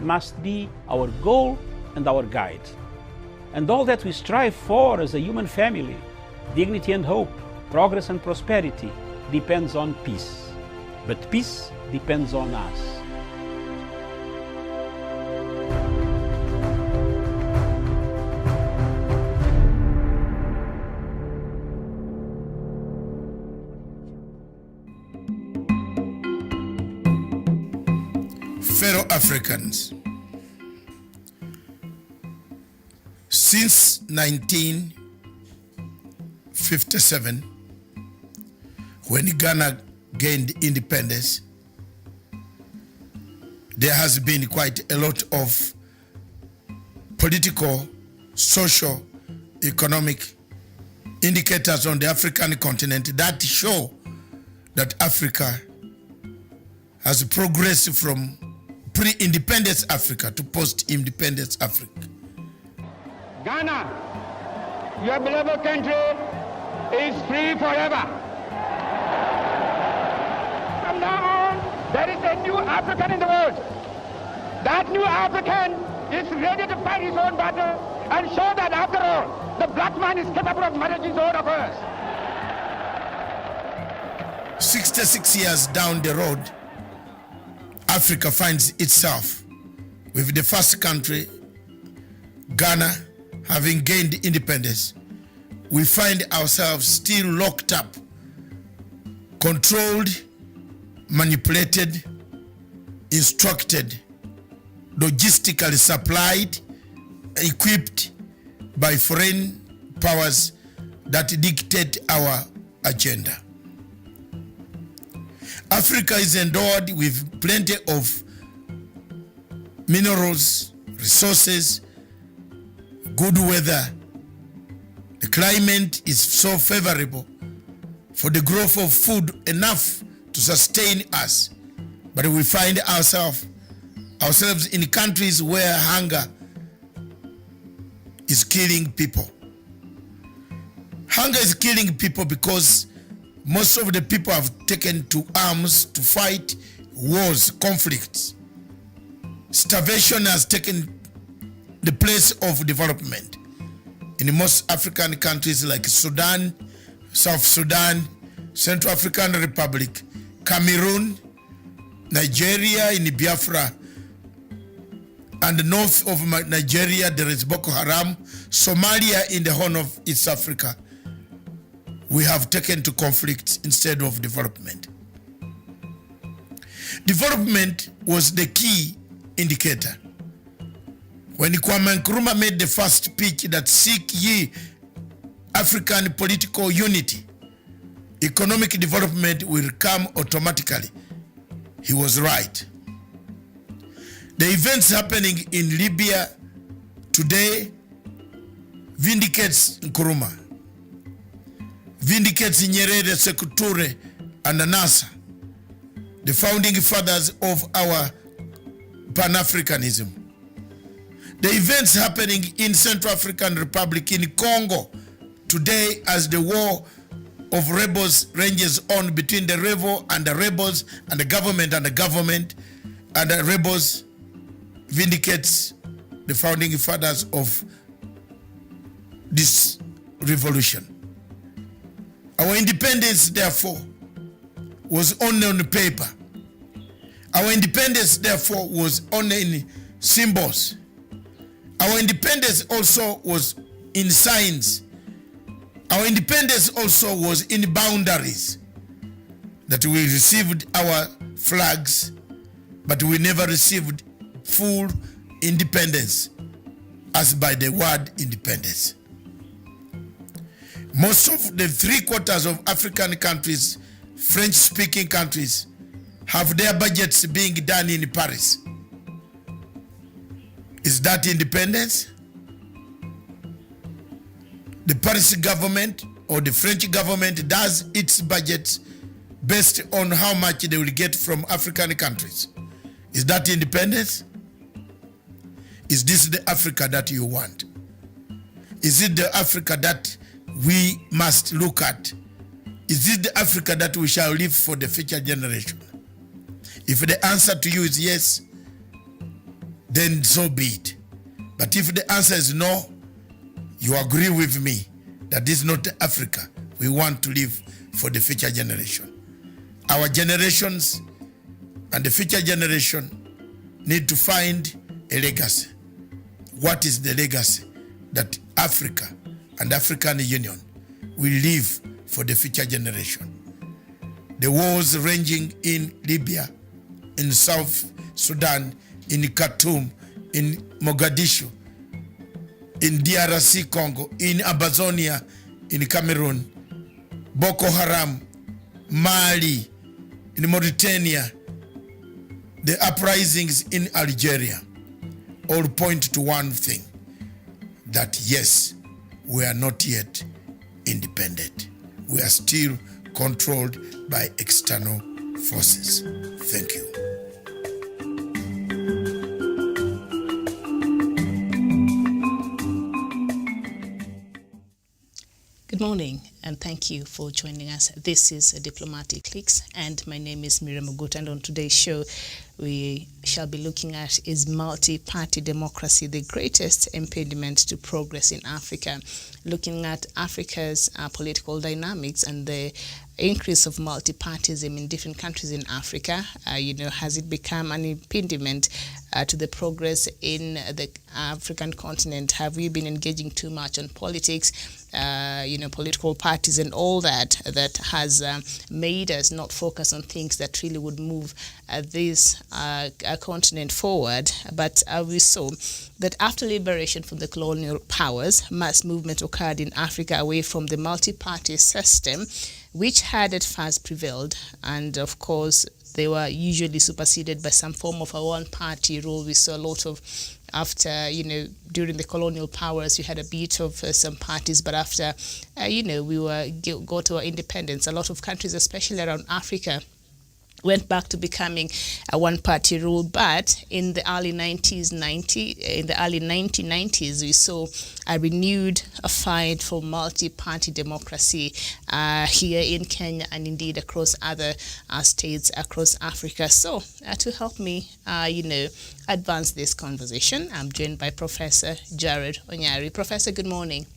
must be our goal and our guide. And all that we strive for as a human family, dignity and hope, progress and prosperity, depends on peace. But peace depends on us. Fellow Africans, since 1957, when Ghana gained independence, there has been quite a lot of political, social, economic indicators on the African continent that show that Africa has progressed from pre-independence Africa to post-independence Africa. Ghana, your beloved country, is free forever. From now on, there is a new African in the world. That new African is ready to fight his own battle and show that after all, the black man is capable of managing his own affairs. 66 years down the road, Africa finds itself with the first country, Ghana, having gained independence. We find ourselves still locked up, controlled, manipulated, instructed, logistically supplied, equipped by foreign powers that dictate our agenda. Africa is endowed with plenty of minerals, resources, good weather. The climate is so favorable for the growth of food enough to sustain us. But we find ourselves in countries where hunger is killing people. Hunger is killing people because most of the people have taken to arms to fight wars, conflicts. Starvation has taken the place of development. In most African countries like Sudan, South Sudan, Central African Republic, Cameroon, Nigeria, in Biafra, and north of Nigeria there is Boko Haram, Somalia in the Horn of East Africa. We have taken to conflict instead of development. Development was the key indicator. When Kwame Nkrumah made the first speech that seek ye African political unity, economic development will come automatically, he was right. The events happening in Libya today vindicates Nkrumah, vindicates Nyerere, Sekou Toure, and Nasser, the founding fathers of our Pan-Africanism. The events happening in Central African Republic, in Congo, today as the war of rebels ranges on between the rebel and the rebels and the government and the government, and the rebels vindicates the founding fathers of this revolution. Our independence, therefore, was only on paper. Our independence, therefore, was only in symbols. Our independence also was in signs. Our independence also was in boundaries. That we received our flags, but we never received full independence as by the word independence. Most of the 3/4 of African countries, French-speaking countries, have their budgets being done in Paris. Is that independence? The Paris government or the French government does its budgets based on how much they will get from African countries. Is that independence? Is this the Africa that you want? Is it the Africa that we must look at? Is it the Africa that we shall leave for the future generation? If the answer to you is yes, then so be it. But if the answer is no, you agree with me that this is not Africa we want to live for the future generation. Our generations and the future generation need to find a legacy. What is the legacy that Africa and African Union will leave for the future generation? The wars ranging in Libya, in South Sudan, in Khartoum, in Mogadishu, in DRC Congo, in Amazonia, in Cameroon, Boko Haram, Mali, in Mauritania, the uprisings in Algeria, all point to one thing, that yes, we are not yet independent. We are still controlled by external forces. Thank you. Good morning, and thank you for joining us. This is Diplomatic Clicks, and my name is Miriam Ogut, and on today's show, we shall be looking at is multi-party democracy the greatest impediment to progress in Africa? Looking at Africa's political dynamics and the increase of multi-partyism in different countries in Africa, has it become an impediment to the progress in the African continent? Have we been engaging too much on politics, political parties and all that has made us not focus on things that really would move this continent forward? But we saw that after liberation from the colonial powers, mass movement occurred in Africa away from the multi-party system, which had at first prevailed, and of course they were usually superseded by some form of a one-party rule. We saw a lot of, after, during the colonial powers, you had a bit of some parties, but after, we got to our independence, a lot of countries, especially around Africa, went back to becoming a one-party rule. But in the early 1990s, we saw a renewed fight for multi-party democracy here in Kenya and indeed across other states across Africa. So to help me, advance this conversation, I'm joined by Professor Jared Onyari. Professor, good morning.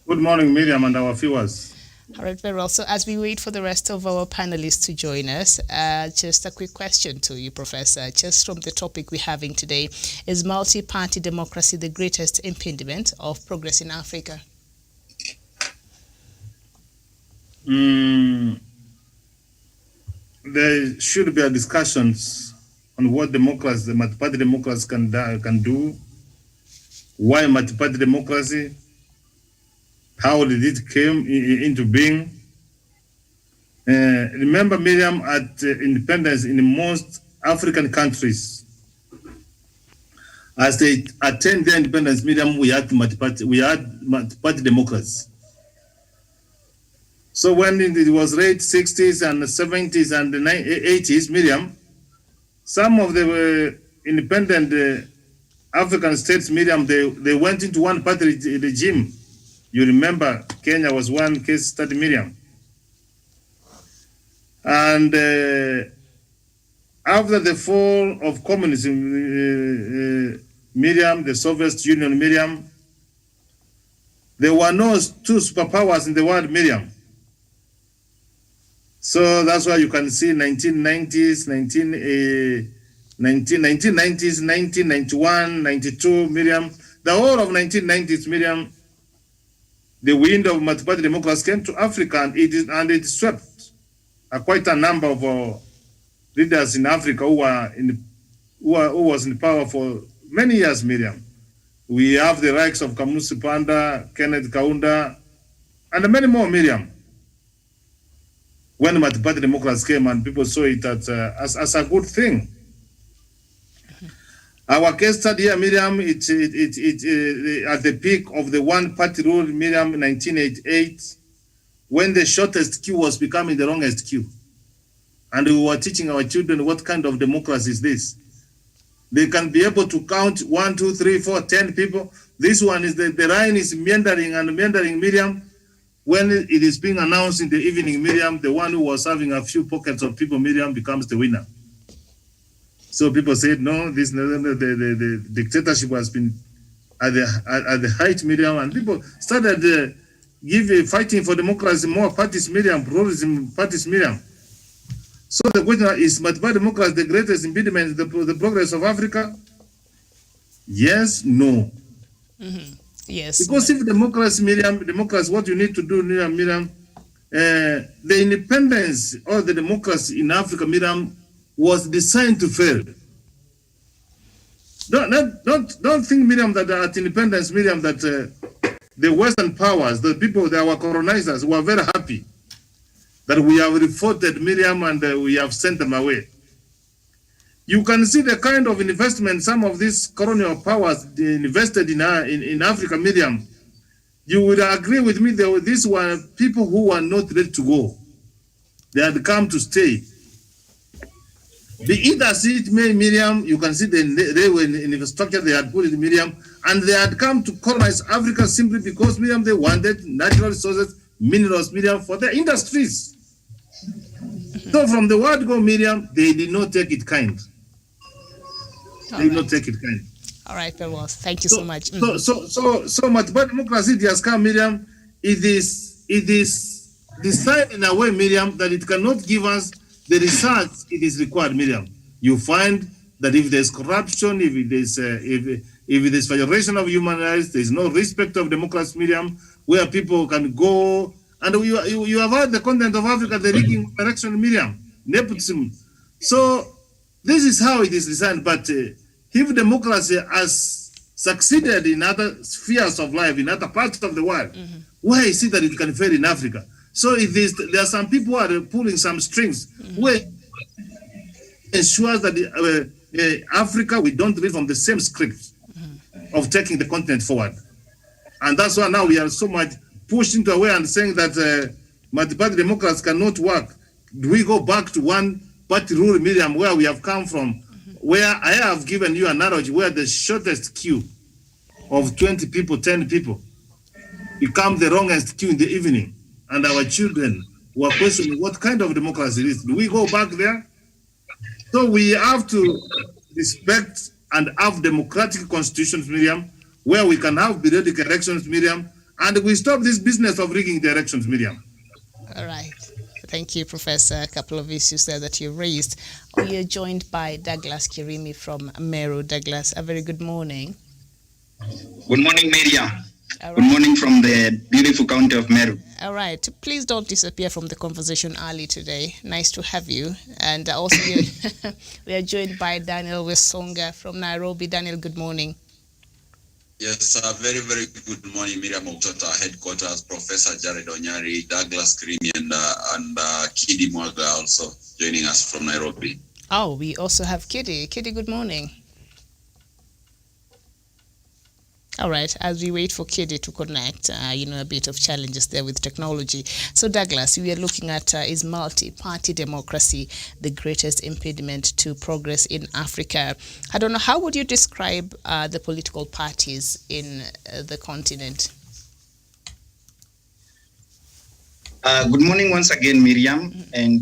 Good morning, Miriam, and our viewers. All right, very well. So as we wait for the rest of our panelists to join us, just a quick question to you, Professor, just from the topic we're having today. Is multi-party democracy the greatest impediment of progress in Africa? There should be a discussions on what democracy, the multi-party democracy can do, why multi-party democracy, how did it came into being? Remember, Miriam, at independence in most African countries, as they attained their independence, Miriam, we had multi-party democracy. So when it was late 60s and 70s and 80s, Miriam, some of the independent African states, Miriam, they went into one-party regime. You remember, Kenya was one case study, Miriam. And after the fall of communism, Miriam, the Soviet Union, Miriam, there were no two superpowers in the world, Miriam. So that's why you can see 1990s, 1991, 92, Miriam. The whole of 1990s, Miriam, the wind of multi-party democracy came to Africa, and it swept quite a number of leaders in Africa who was in power for many years, Miriam. We have the likes of Kamusi Panda, Kenneth Kaunda, and many more, Miriam. When multi-party democracy came, and people saw it as a good thing. Our case study here, Miriam, it at the peak of the one-party rule, Miriam, in 1988, when the shortest queue was becoming the longest queue. And we were teaching our children what kind of democracy is this. They can be able to count 1, 2, 3, 4, 10 people. This one is the line is meandering, Miriam. When it is being announced in the evening, Miriam, the one who was having a few pockets of people, Miriam, becomes the winner. So people said, no, the dictatorship has been at the height, Miriam, and people started fighting for democracy, more parties, Miriam, pluralism, parties, Miriam. So the question is, by democracy the greatest impediment to the progress of Africa? Yes, no. Mm-hmm. Yes. Because if democracy, Miriam, democracy, what you need to do, Miriam, the independence or the democracy in Africa, Miriam, was designed to fail. Don't think, Miriam, that at independence, Miriam, that the Western powers, the people that were colonizers, were very happy that we have reported, Miriam, and we have sent them away. You can see the kind of investment some of these colonial powers invested in Africa, Miriam. You would agree with me that these were people who were not ready to go. They had come to stay. Be it as it may, Miriam, you can see they were in infrastructure they had put in, Miriam, and they had come to colonize Africa simply because, Miriam, they wanted natural resources, minerals, Miriam, for their industries. So from the word go, Miriam, they did not take it kind. They did not take it kind. All right, very well. Thank you so much. So much, but democracy has come, Miriam. It is designed in a way, Miriam, that it cannot give us the results it is required, Miriam. You find that if there's corruption, if there's violation of human rights, there's no respect of democracy, Miriam, where people can go. And you have heard the content of Africa, the rigging election, Miriam, nepotism. So this is how it is designed. But if democracy has succeeded in other spheres of life, in other parts of the world, why is it that it can fail in Africa? So there are some people who are pulling some strings, where ensures that Africa, we don't read from the same script of taking the continent forward. And that's why now we are so much pushed into a way and saying that multi-party democracy cannot work. Do we go back to one-party rule, Miriam, where we have come from, where I have given you an analogy where the shortest queue of 20 people, 10 people, become the longest queue in the evening, and our children were questioning what kind of democracy it is. Do we go back there? So we have to respect and have democratic constitutions, Miriam, where we can have periodic elections, Miriam, and we stop this business of rigging the elections, Miriam. All right. Thank you, Professor. A couple of issues there that you raised. We are joined by Douglas Kirimi from Meru. Douglas, a very good morning. Good morning, Miriam. Right. Good morning from the beautiful county of Meru. All right. Please don't disappear from the conversation early today. Nice to have you. And also we are joined by Daniel Wesonga from Nairobi. Daniel, good morning. Yes, very, very good morning, Miriam Oktota, headquarters, Professor Jared Onyari, Douglas Kirimi, and Kidi Mwaga also joining us from Nairobi. Oh, we also have Kidi. Kidi, good morning. All right, as we wait for Kidi to connect, a bit of challenges there with technology. So, Douglas, we are looking at is multi-party democracy the greatest impediment to progress in Africa? I don't know, how would you describe the political parties in the continent? Good morning once again, Miriam. And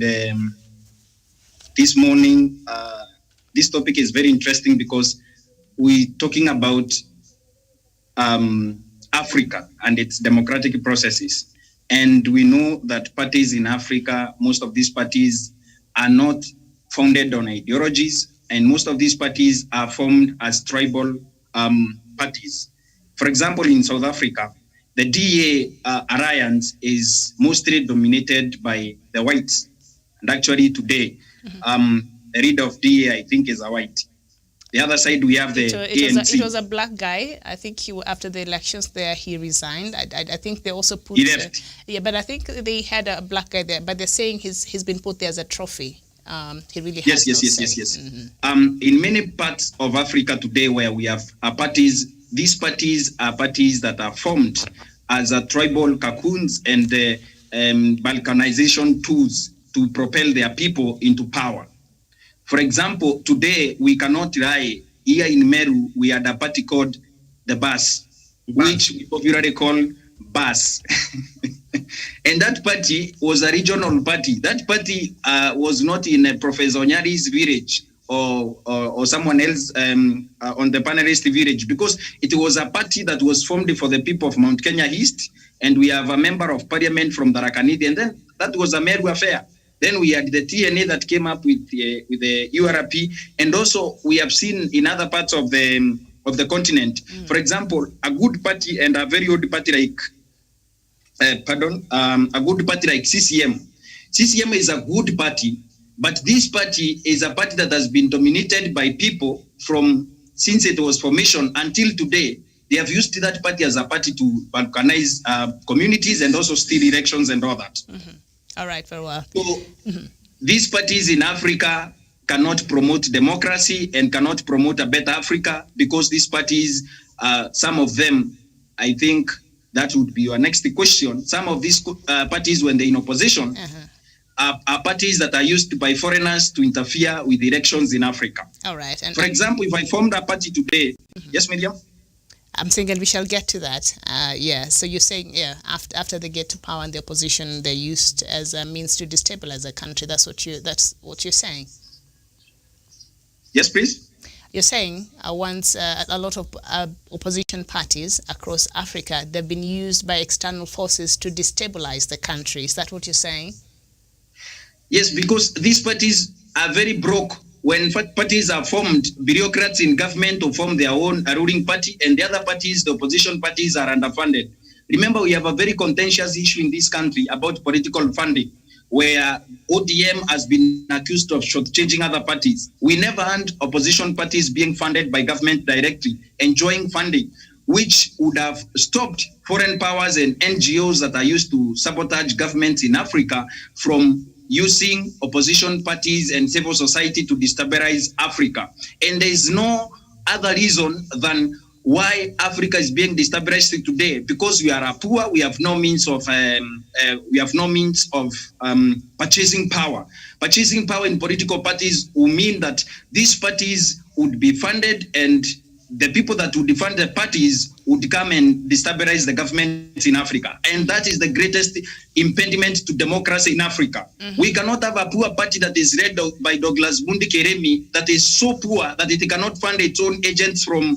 this morning, this topic is very interesting because we're talking about Africa and its democratic processes. And we know that parties in Africa, most of these parties are not founded on ideologies, and most of these parties are formed as tribal parties. For example, in South Africa, the DA alliance is mostly dominated by the whites. And actually today, the leader of DA, I think, is a white. The other side, we have the ANC. It was a black guy. I think after the elections there, he resigned. I think they also put... He left. But I think they had a black guy there. But they're saying he's been put there as a trophy. He really has Yes. In many parts of Africa today where we have parties, these parties are parties that are formed as a tribal cocoons and balkanization tools to propel their people into power. For example, today we cannot lie. Here in Meru, we had a party called the BAS, which we popularly call BAS. And that party was a regional party. That party was not in Professor Onyari's village or someone else on the panelist village, because it was a party that was formed for the people of Mount Kenya East, and we have a member of parliament from Tharaka-Nithi, and then that was a Meru affair. Then we had the TNA that came up with the URP, and also we have seen in other parts of the continent. For example, a good party and a very old party like a good party like CCM. CCM is a good party, but this party is a party that has been dominated by people since it was formation until today. They have used that party as a party to balkanize communities and also steal elections and all that. Mm-hmm. All right, very well. So these parties in Africa cannot promote democracy and cannot promote a better Africa, because these parties, some of them, I think that would be your next question. Some of these parties, when they're in opposition, are parties that are used by foreigners to interfere with elections in Africa. All right. For example, if I formed a party today, yes, Miriam? I'm thinking we shall get to that. So you're saying, after they get to power and the opposition, they're used as a means to destabilize a country. That's what you're saying. Yes, please. You're saying once a lot of opposition parties across Africa, they've been used by external forces to destabilize the country. Is that what you're saying? Yes, because these parties are very broke. When parties are formed, bureaucrats in government will form their own ruling party, and the other parties, the opposition parties, are underfunded. Remember, we have a very contentious issue in this country about political funding, where ODM has been accused of shortchanging other parties. We never had opposition parties being funded by government directly, enjoying funding, which would have stopped foreign powers and NGOs that are used to sabotage governments in Africa from using opposition parties and civil society to destabilize Africa. And there is no other reason than why Africa is being destabilized today, because we are poor. We have no means of purchasing power. Purchasing power in political parties will mean that these parties would be funded, and the people that would fund the parties would come and destabilize the government in Africa. And that is the greatest impediment to democracy in Africa. We cannot have a poor party that is led by Douglas Mundi Keremi that is so poor that it cannot fund its own agents from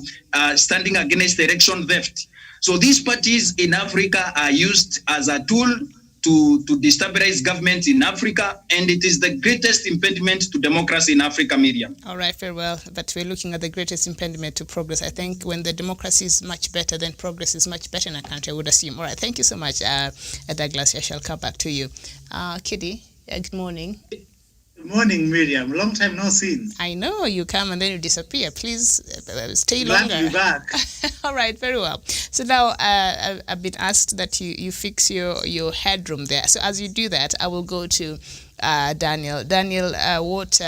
standing against election theft. So these parties in Africa are used as a tool to destabilize governments in Africa, and it is the greatest impediment to democracy in Africa, Miriam. All right, very well. But we're looking at the greatest impediment to progress. I think when the democracy is much better, then progress is much better in a country, I would assume. All right, thank you so much, Douglas. I shall come back to you. Kidi, good morning. Good morning, Miriam. Long time no seen. I know, you come and then you disappear. Please stay Glad longer. to be back. All right, very well. So now I've been asked that you fix your headroom there. So as you do that, I will go to Daniel. Daniel, what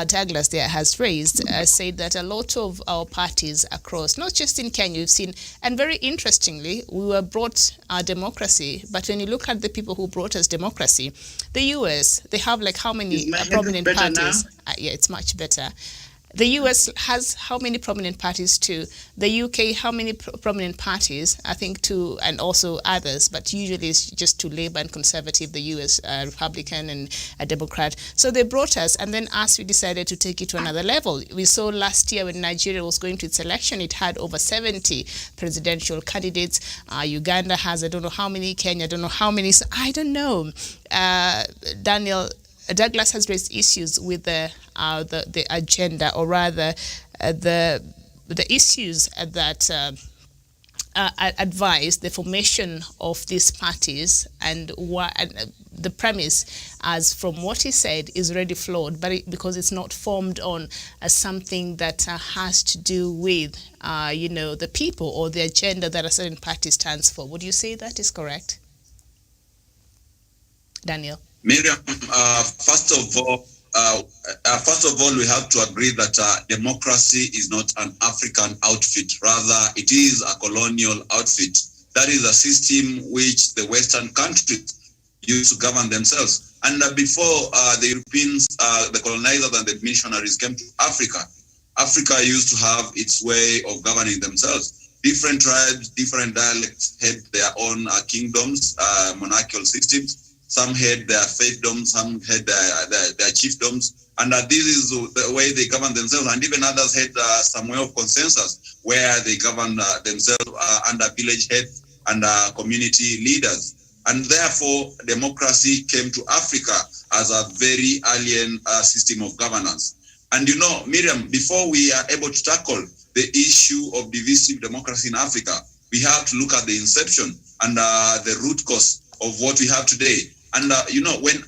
Douglas there has raised, said that a lot of our parties across, not just in Kenya, you've seen, and very interestingly, we were brought democracy, but when you look at the people who brought us democracy, the US, they have like how many prominent parties? Yeah, it's much better. The US has how many prominent parties too? The UK, how many prominent parties? I think two, and also others, but usually it's just to Labour and Conservative, the US Republican and a Democrat. So they brought us, and then us, we decided to take it to another level. We saw last year when Nigeria was going to its election, it had over 70 presidential candidates. Uganda has, I don't know how many, Kenya, I don't know how many. So I don't know. Douglas has raised issues with the agenda, or rather the issues that advise the formation of these parties, and the premise, as from what he said, is already flawed, but because it's not formed on something that has to do with the people or the agenda that a certain party stands for. Would you say that is correct, Daniel? Miriam, first of all, we have to agree that democracy is not an African outfit. Rather, it is a colonial outfit. That is a system which the Western countries use to govern themselves. And before the Europeans, the colonizers and the missionaries came to Africa, Africa used to have its way of governing themselves. Different tribes, different dialects had their own kingdoms, monarchical systems. some had their fiefdoms, some had their chiefdoms, and this is the way they govern themselves. And even others had some way of consensus where they govern themselves under village heads and community leaders. And therefore, democracy came to Africa as a very alien system of governance. And you know, Miriam, before we are able to tackle the issue of divisive democracy in Africa, we have to look at the inception and the root cause of what we have today. And you know, when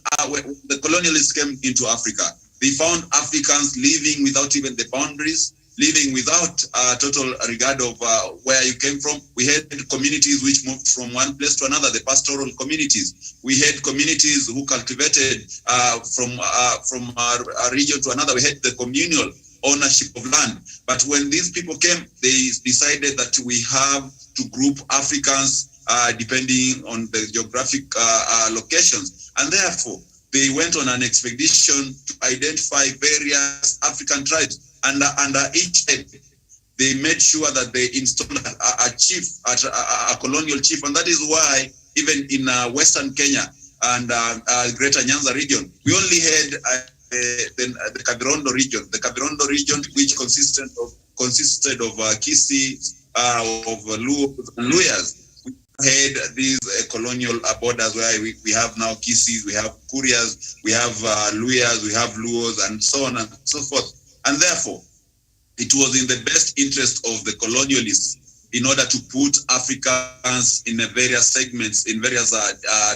the colonialists came into Africa, they found Africans living without even the boundaries, living without total regard of where you came from. We had communities which moved from one place to another, the pastoral communities. We had communities who cultivated from a region to another. We had the communal ownership of land. But when these people came, they decided that we have to group Africans depending on the geographic locations. And therefore, they went on an expedition to identify various African tribes. And under each tribe, they made sure that they installed a chief, a colonial chief. And that is why even in Western Kenya and Greater Nyanza region, we only had the Kavirondo region. The Kavirondo region, which consisted of Kisi, of Luos and Luyas. We had these colonial borders where we have now Kisis, we have Kurias, we have Luyas, we have Luos, and so on and so forth. And therefore, it was in the best interest of the colonialists in order to put Africans in various segments, in various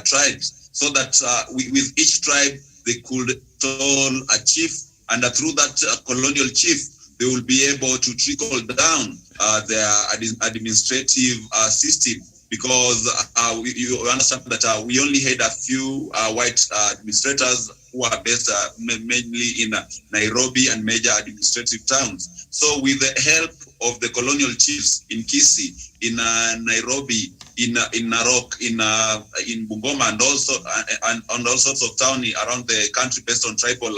tribes, so that with each tribe, they could install a chief, and through that colonial chief, they will be able to trickle down their administrative system, because you understand that we only had a few white administrators who are based mainly in Nairobi and major administrative towns. So with the help of the colonial chiefs in Kisi, in Nairobi, in Narok, in Bungoma, and also and all sorts of towns around the country based on tribal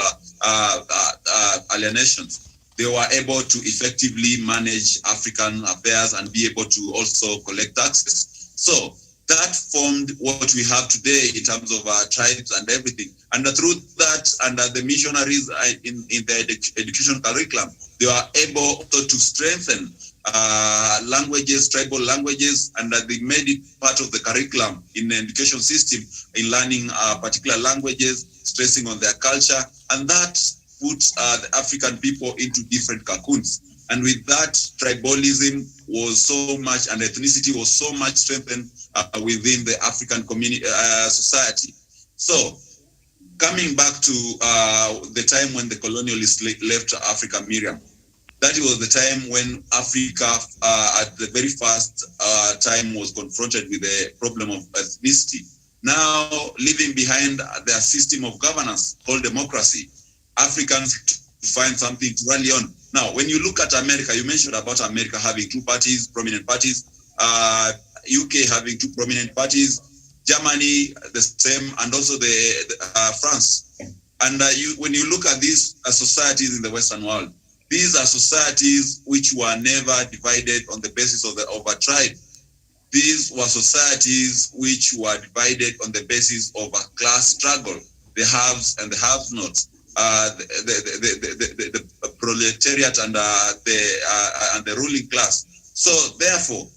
alienations, they were able to effectively manage African affairs and be able to also collect taxes. So that formed what we have today in terms of tribes and everything. And through that, and the missionaries in the education curriculum, they were able also to strengthen languages, tribal languages, and they made it part of the curriculum in the education system in learning particular languages, stressing on their culture, and that puts the African people into different cocoons. And with that, tribalism was so much, and ethnicity was so much strengthened within the African community society. So, coming back to the time when the colonialists left Africa, Miriam, that was the time when Africa, at the very first time, was confronted with the problem of ethnicity. Now, leaving behind their system of governance called democracy, Africans find something to rally on. Now, when you look at America, you mentioned about America having two parties, prominent parties, UK having two prominent parties, Germany the same, and also the France. And when you look at these societies in the Western world, these are societies which were never divided on the basis of a tribe. These were societies which were divided on the basis of a class struggle, the haves and the have-nots. The proletariat and the ruling class. So therefore,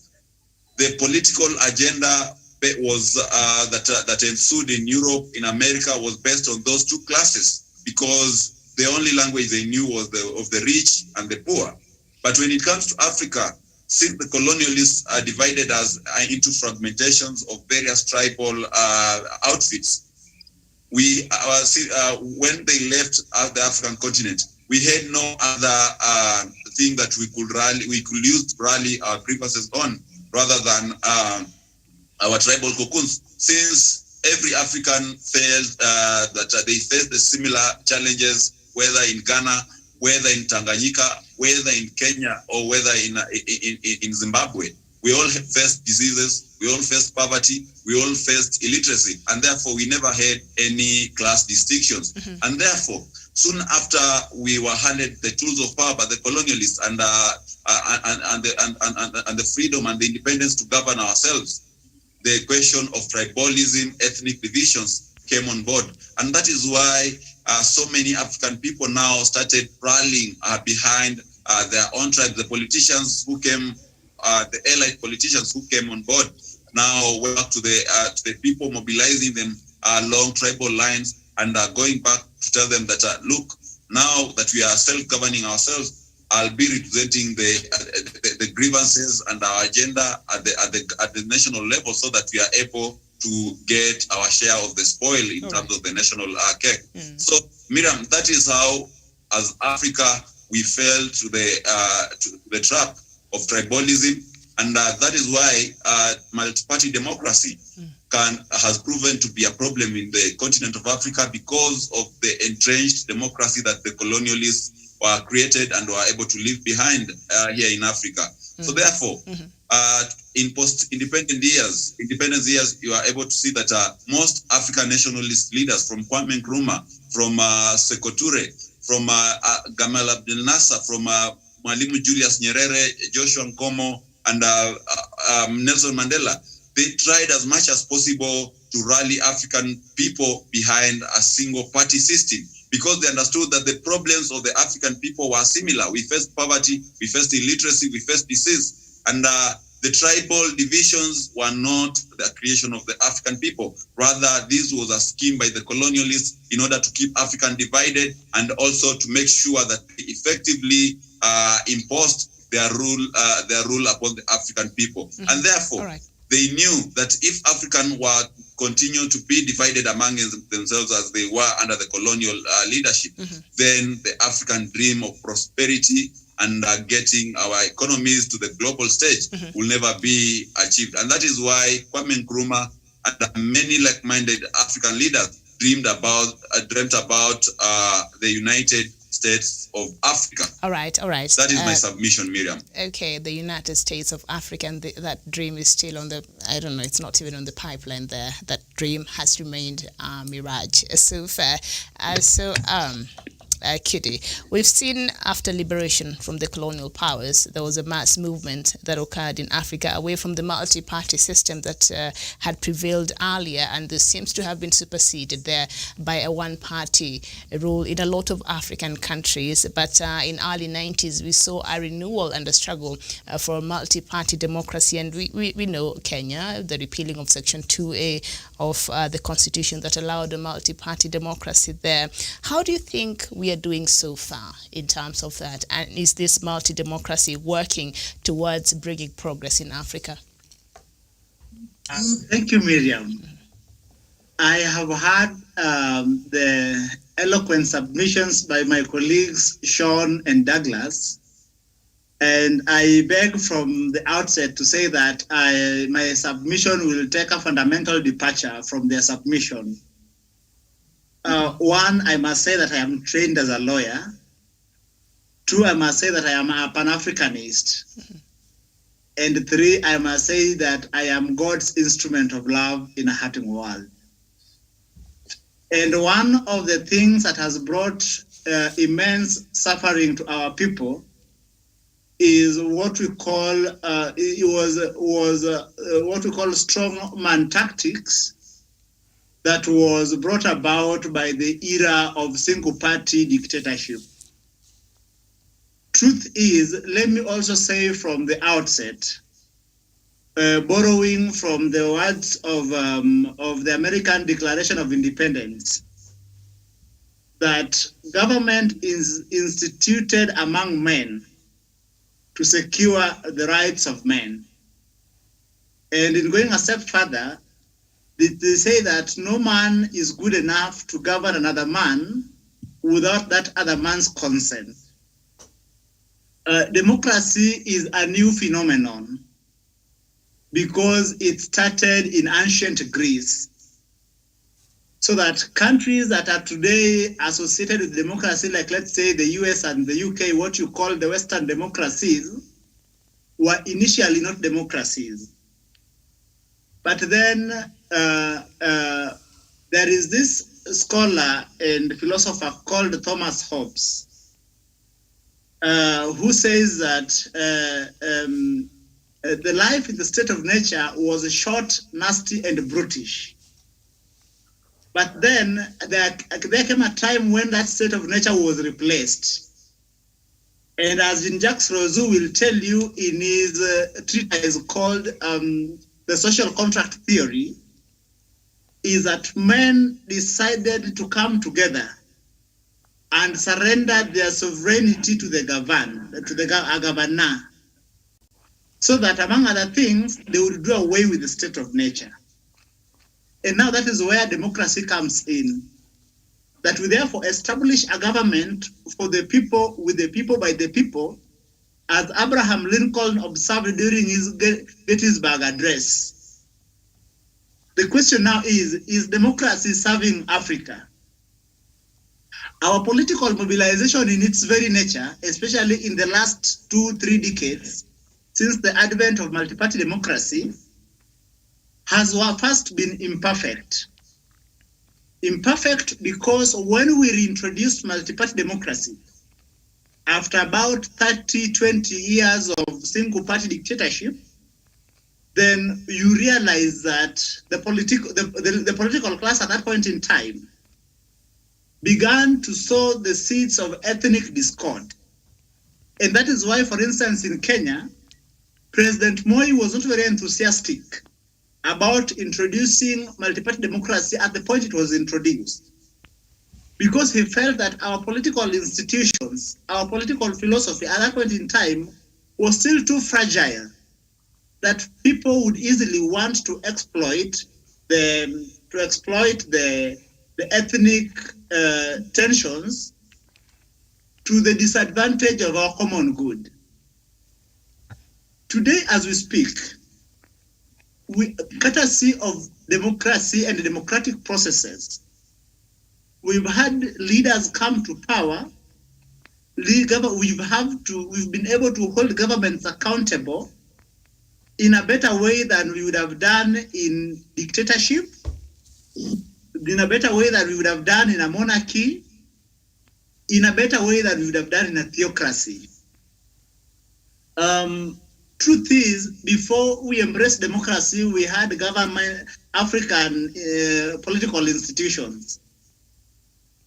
the political agenda was that ensued in Europe, in America, was based on those two classes, because the only language they knew was of the rich and the poor. But when it comes to Africa, since the colonialists are divided into fragmentations of various tribal outfits, when they left the African continent, we had no other thing that we could use to rally our grievances on, rather than our tribal cocoons. Since every African felt that they faced the similar challenges, whether in Ghana, whether in Tanganyika, whether in Kenya, or whether in Zimbabwe, we all faced diseases, we all faced poverty, we all faced illiteracy, and therefore we never had any class distinctions. Mm-hmm. And therefore, soon after we were handed the tools of power by the colonialists and the freedom and the independence to govern ourselves, the question of tribalism, ethnic divisions came on board. And that is why so many African people now started rallying behind their own tribes. The politicians who came, the allied politicians who came on board, now went back to the people, mobilizing them along tribal lines, and going back to tell them that, look, now that we are self-governing ourselves, I'll be representing the grievances and our agenda at the national level, so that we are able to get our share of the spoil in terms of the national cake. So, Miriam, that is how, as Africa, we fell to the trap of tribalism, and that is why multi-party democracy has proven to be a problem in the continent of Africa, because of the entrenched democracy that the colonialists were created and were able to leave behind here in Africa. So therefore, in post-independence years, you are able to see that most African nationalist leaders, from Kwame Nkrumah, from Sekou Toure, from Gamal Abdel Nasser, from Mwalimu Julius Nyerere, Joshua Nkomo, and Nelson Mandela, they tried as much as possible to rally African people behind a single party system, because they understood that the problems of the African people were similar. We faced poverty, we faced illiteracy, we faced disease, and the tribal divisions were not the creation of the African people. Rather, this was a scheme by the colonialists in order to keep African divided, and also to make sure that they effectively imposed their rule upon the African people. And therefore, they knew that if African were continue to be divided among themselves as they were under the colonial leadership, then the African dream of prosperity and getting our economies to the global stage will never be achieved. And that is why Kwame Nkrumah and many like-minded African leaders dreamt about the United States of Africa. All right. That is my submission, Miriam. Okay, the United States of Africa, and that dream is still on the, I don't know, it's not even on the pipeline there. That dream has remained mirage. So fair. Kitty, we've seen after liberation from the colonial powers, there was a mass movement that occurred in Africa away from the multi-party system that had prevailed earlier, and this seems to have been superseded there by a one-party rule in a lot of African countries. But in early 90s, we saw a renewal and a struggle for multi-party democracy, and we know Kenya, the repealing of Section 2A of the Constitution that allowed a multi-party democracy there. How do you think we are doing so far in terms of that? And is this multi-democracy working towards bringing progress in Africa? Thank you, Miriam. I have heard the eloquent submissions by my colleagues Sean and Douglas, and I beg from the outset to say that my submission will take a fundamental departure from their submission. One, I must say that I am trained as a lawyer. Two, I must say that I am a Pan-Africanist. And three, I must say that I am God's instrument of love in a hurting world. And one of the things that has brought immense suffering to our people is what we call what we call strongman tactics, that was brought about by the era of single-party dictatorship. Truth is, let me also say from the outset, borrowing from the words of the American Declaration of Independence, that government is instituted among men to secure the rights of men. And in going a step further, they say that no man is good enough to govern another man without that other man's consent. Democracy is a new phenomenon because it started in ancient Greece. So that countries that are today associated with democracy, like let's say the US and the UK, what you call the Western democracies, were initially not democracies. But then there is this scholar and philosopher called Thomas Hobbes, who says that the life in the state of nature was short, nasty, and brutish. But then there came a time when that state of nature was replaced. And as Jean-Jacques Rousseau will tell you in his treatise called The Social Contract Theory, is that men decided to come together and surrender their sovereignty to the governor, so that, among other things, they would do away with the state of nature. And now that is where democracy comes in, that we therefore establish a government for the people, with the people, by the people, as Abraham Lincoln observed during his Gettysburg Address. The question now is democracy serving Africa? Our political mobilization in its very nature, especially in the last 2-3 decades, since the advent of multi-party democracy, has first been imperfect. Imperfect because when we reintroduced multi-party democracy, after about 30-20 years of single-party dictatorship, then you realize that the political class at that point in time began to sow the seeds of ethnic discord. And that is why, for instance, in Kenya, President Moi was not very enthusiastic about introducing multi-party democracy at the point it was introduced, because he felt that our political institutions, our political philosophy at that point in time was still too fragile, that people would easily want to exploit the ethnic tensions to the disadvantage of our common good. Today, as we speak, courtesy of democracy and democratic processes, we've had leaders come to power. We've been able to hold governments accountable in a better way than we would have done in dictatorship, in a better way than we would have done in a monarchy, in a better way than we would have done in a theocracy. Truth is, before we embraced democracy, we had government, African political institutions.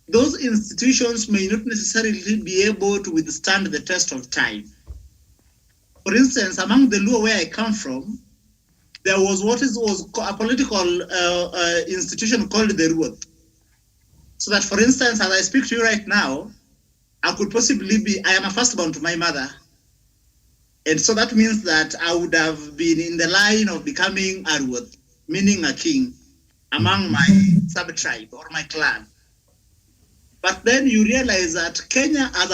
Those institutions may not necessarily be able to withstand the test of time. For instance, among the Luo where I come from, there was what was a political institution called the Ruoth. So that, for instance, as I speak to you right now, I could possibly I am a firstborn to my mother. And so that means that I would have been in the line of becoming a Ruoth, meaning a king, among my sub-tribe or my clan. But then you realize that Kenya, as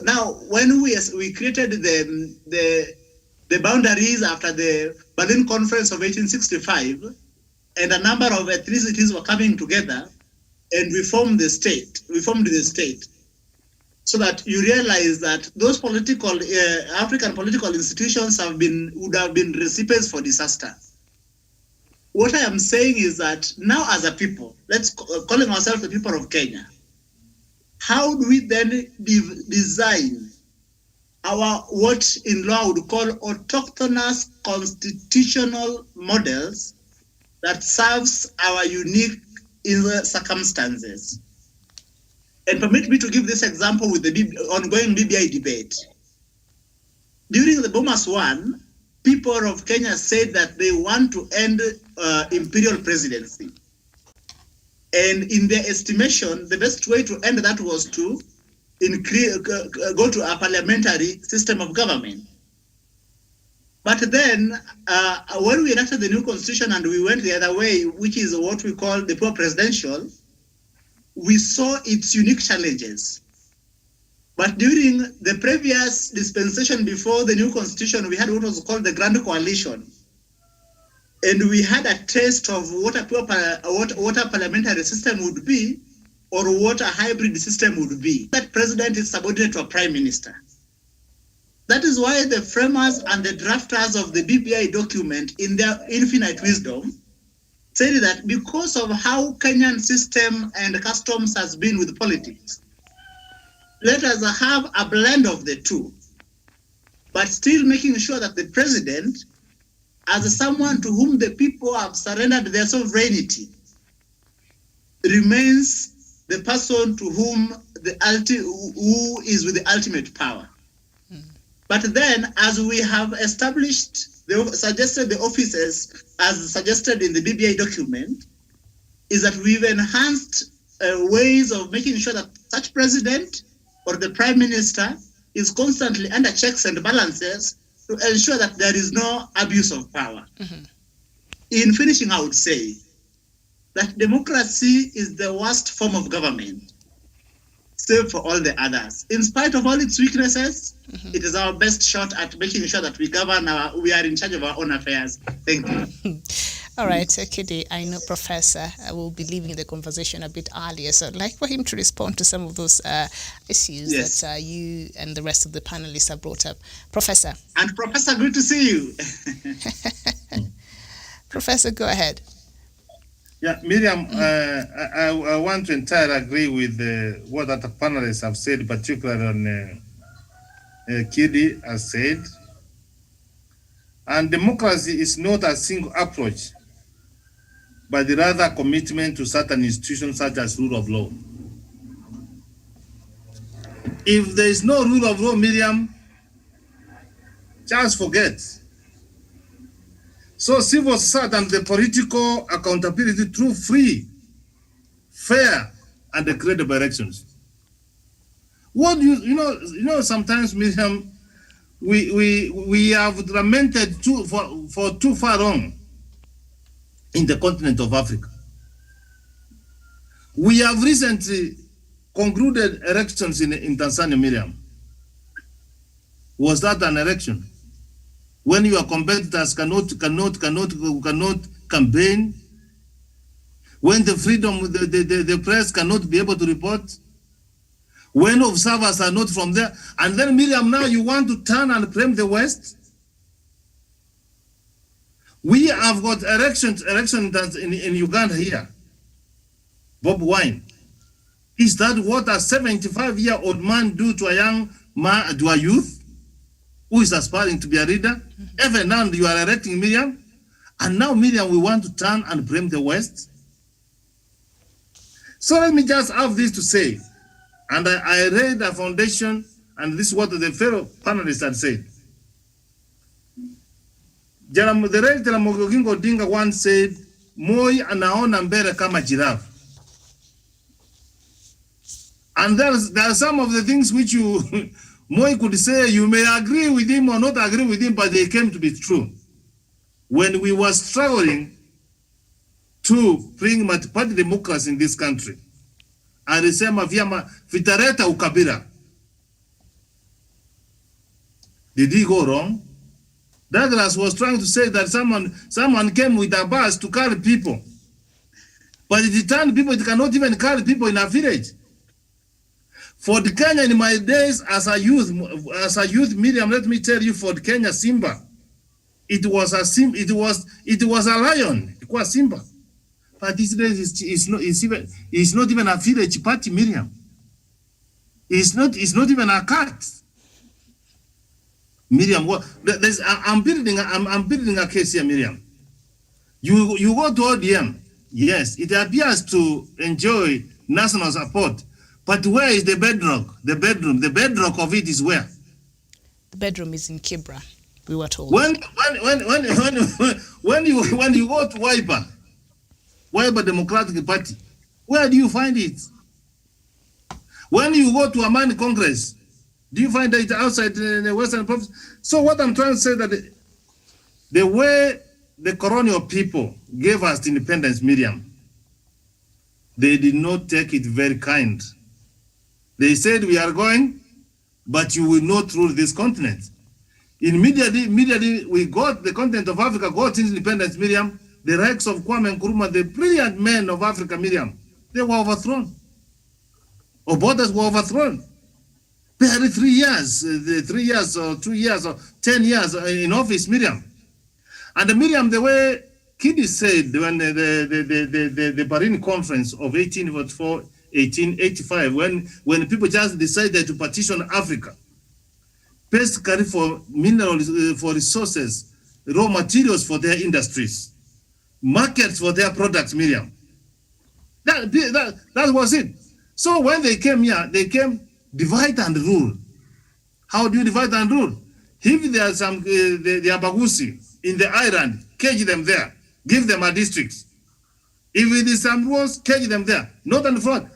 now when we created the boundaries after the Berlin Conference of 1865, and a number of ethnicities were coming together, and we formed the state. So that you realize that those political African political institutions would have been recipients for disaster. What I am saying is that now, as a people, calling ourselves the people of Kenya, how do we then design our what in law would call autochthonous constitutional models that serves our unique circumstances? And permit me to give this example with the ongoing BBI debate. During the Bomas One, people of Kenya said that they want to end imperial presidency. And in their estimation, the best way to end that was to go to a parliamentary system of government. But then, when we enacted the new constitution and we went the other way, which is what we call the pure presidential, we saw its unique challenges. But during the previous dispensation before the new constitution, we had what was called the Grand Coalition. And we had a taste of what a parliamentary system would be, or what a hybrid system would be. That president is subordinate to a prime minister. That is why the framers and the drafters of the BBI document, in their infinite wisdom, said that because of how Kenyan system and customs has been with politics, let us have a blend of the two, but still making sure that the president, as someone to whom the people have surrendered their sovereignty, remains the person to whom who is with the ultimate power. But then, as we have suggested the offices, as suggested in the BBI document, is that we've enhanced ways of making sure that such president or the prime minister is constantly under checks and balances to ensure that there is no abuse of power. In finishing, I would say that democracy is the worst form of government, save for all the others. In spite of all its weaknesses, it is our best shot at making sure that we are in charge of our own affairs. Thank you. All right, Kidi, I know Professor will be leaving the conversation a bit earlier, so I'd like for him to respond to some of those issues that you and the rest of the panelists have brought up. Professor. And Professor, good to see you. Professor, go ahead. Yeah, Miriam, I want to entirely agree with what other panelists have said, particularly on Kidi has said. And democracy is not a single approach, but rather commitment to certain institutions such as rule of law. If there is no rule of law, Miriam, just forget. So civil society and the political accountability through free, fair, and credible elections. What you know, sometimes, Miriam, we have lamented for too far long in the continent of Africa. We have recently concluded elections in Tanzania, Miriam. Was that an election? When your competitors cannot campaign, when the freedom, the press cannot be able to report, when observers are not from there, and then Miriam, now you want to turn and blame the West? We have got elections in Uganda here. Bob Wine. Is that what a 75-year-old man do to a young man, to a youth who is aspiring to be a leader? Even now you are electing Miriam, and now Miriam, we want to turn and blame the West? So let me just have this to say, and I read a foundation, and this is what the fellow panelists had said. The late Jaramogi Oginga Odinga once said, Moi anaona mbele kama giraffe. And there are some of the things which Moi could say, you may agree with him or not agree with him, but they came to be true. When we were struggling to bring multi-party democracy in this country, alisema vyama vitaleta ukabila. Did he go wrong? Douglas was trying to say that someone came with a bus to carry people. But it turned people, it cannot even carry people in a village. Fort Kenya in my days as a youth, Miriam, let me tell you, Fort Kenya Simba. It was a lion. It was Simba. But these days it's not even a village party, Miriam. It's not even a cat. Miriam, I'm building a case here, Miriam. You go to ODM, yes, it appears to enjoy national support, but where is the bedrock? The bedrock of it is where? The bedroom is in Kibra, we were told. When you go to Wiper Democratic Party, where do you find it? When you go to Amani Congress, do you find it outside the Western Province? So what I'm trying to say that the way the colonial people gave us independence, Miriam, they did not take it very kind. They said, we are going, but you will not rule this continent. Immediately we got the continent of Africa, got independence, Miriam. The likes of Kwame Nkrumah, the brilliant men of Africa, Miriam, they were overthrown. Our borders were overthrown. They had 3 years, 3 years or 2 years or 10 years in office, Miriam. And Miriam, the way Kidi said when the Berlin Conference of 1844, 1885, when people just decided to partition Africa, basically for minerals, for resources, raw materials for their industries, markets for their products, Miriam. That was it. So when they came here, they came divide and rule. How do you divide and rule? If there are some the Abagusi in the island, cage them there, give them a district. If it is some rules, cage them there. Not on the front.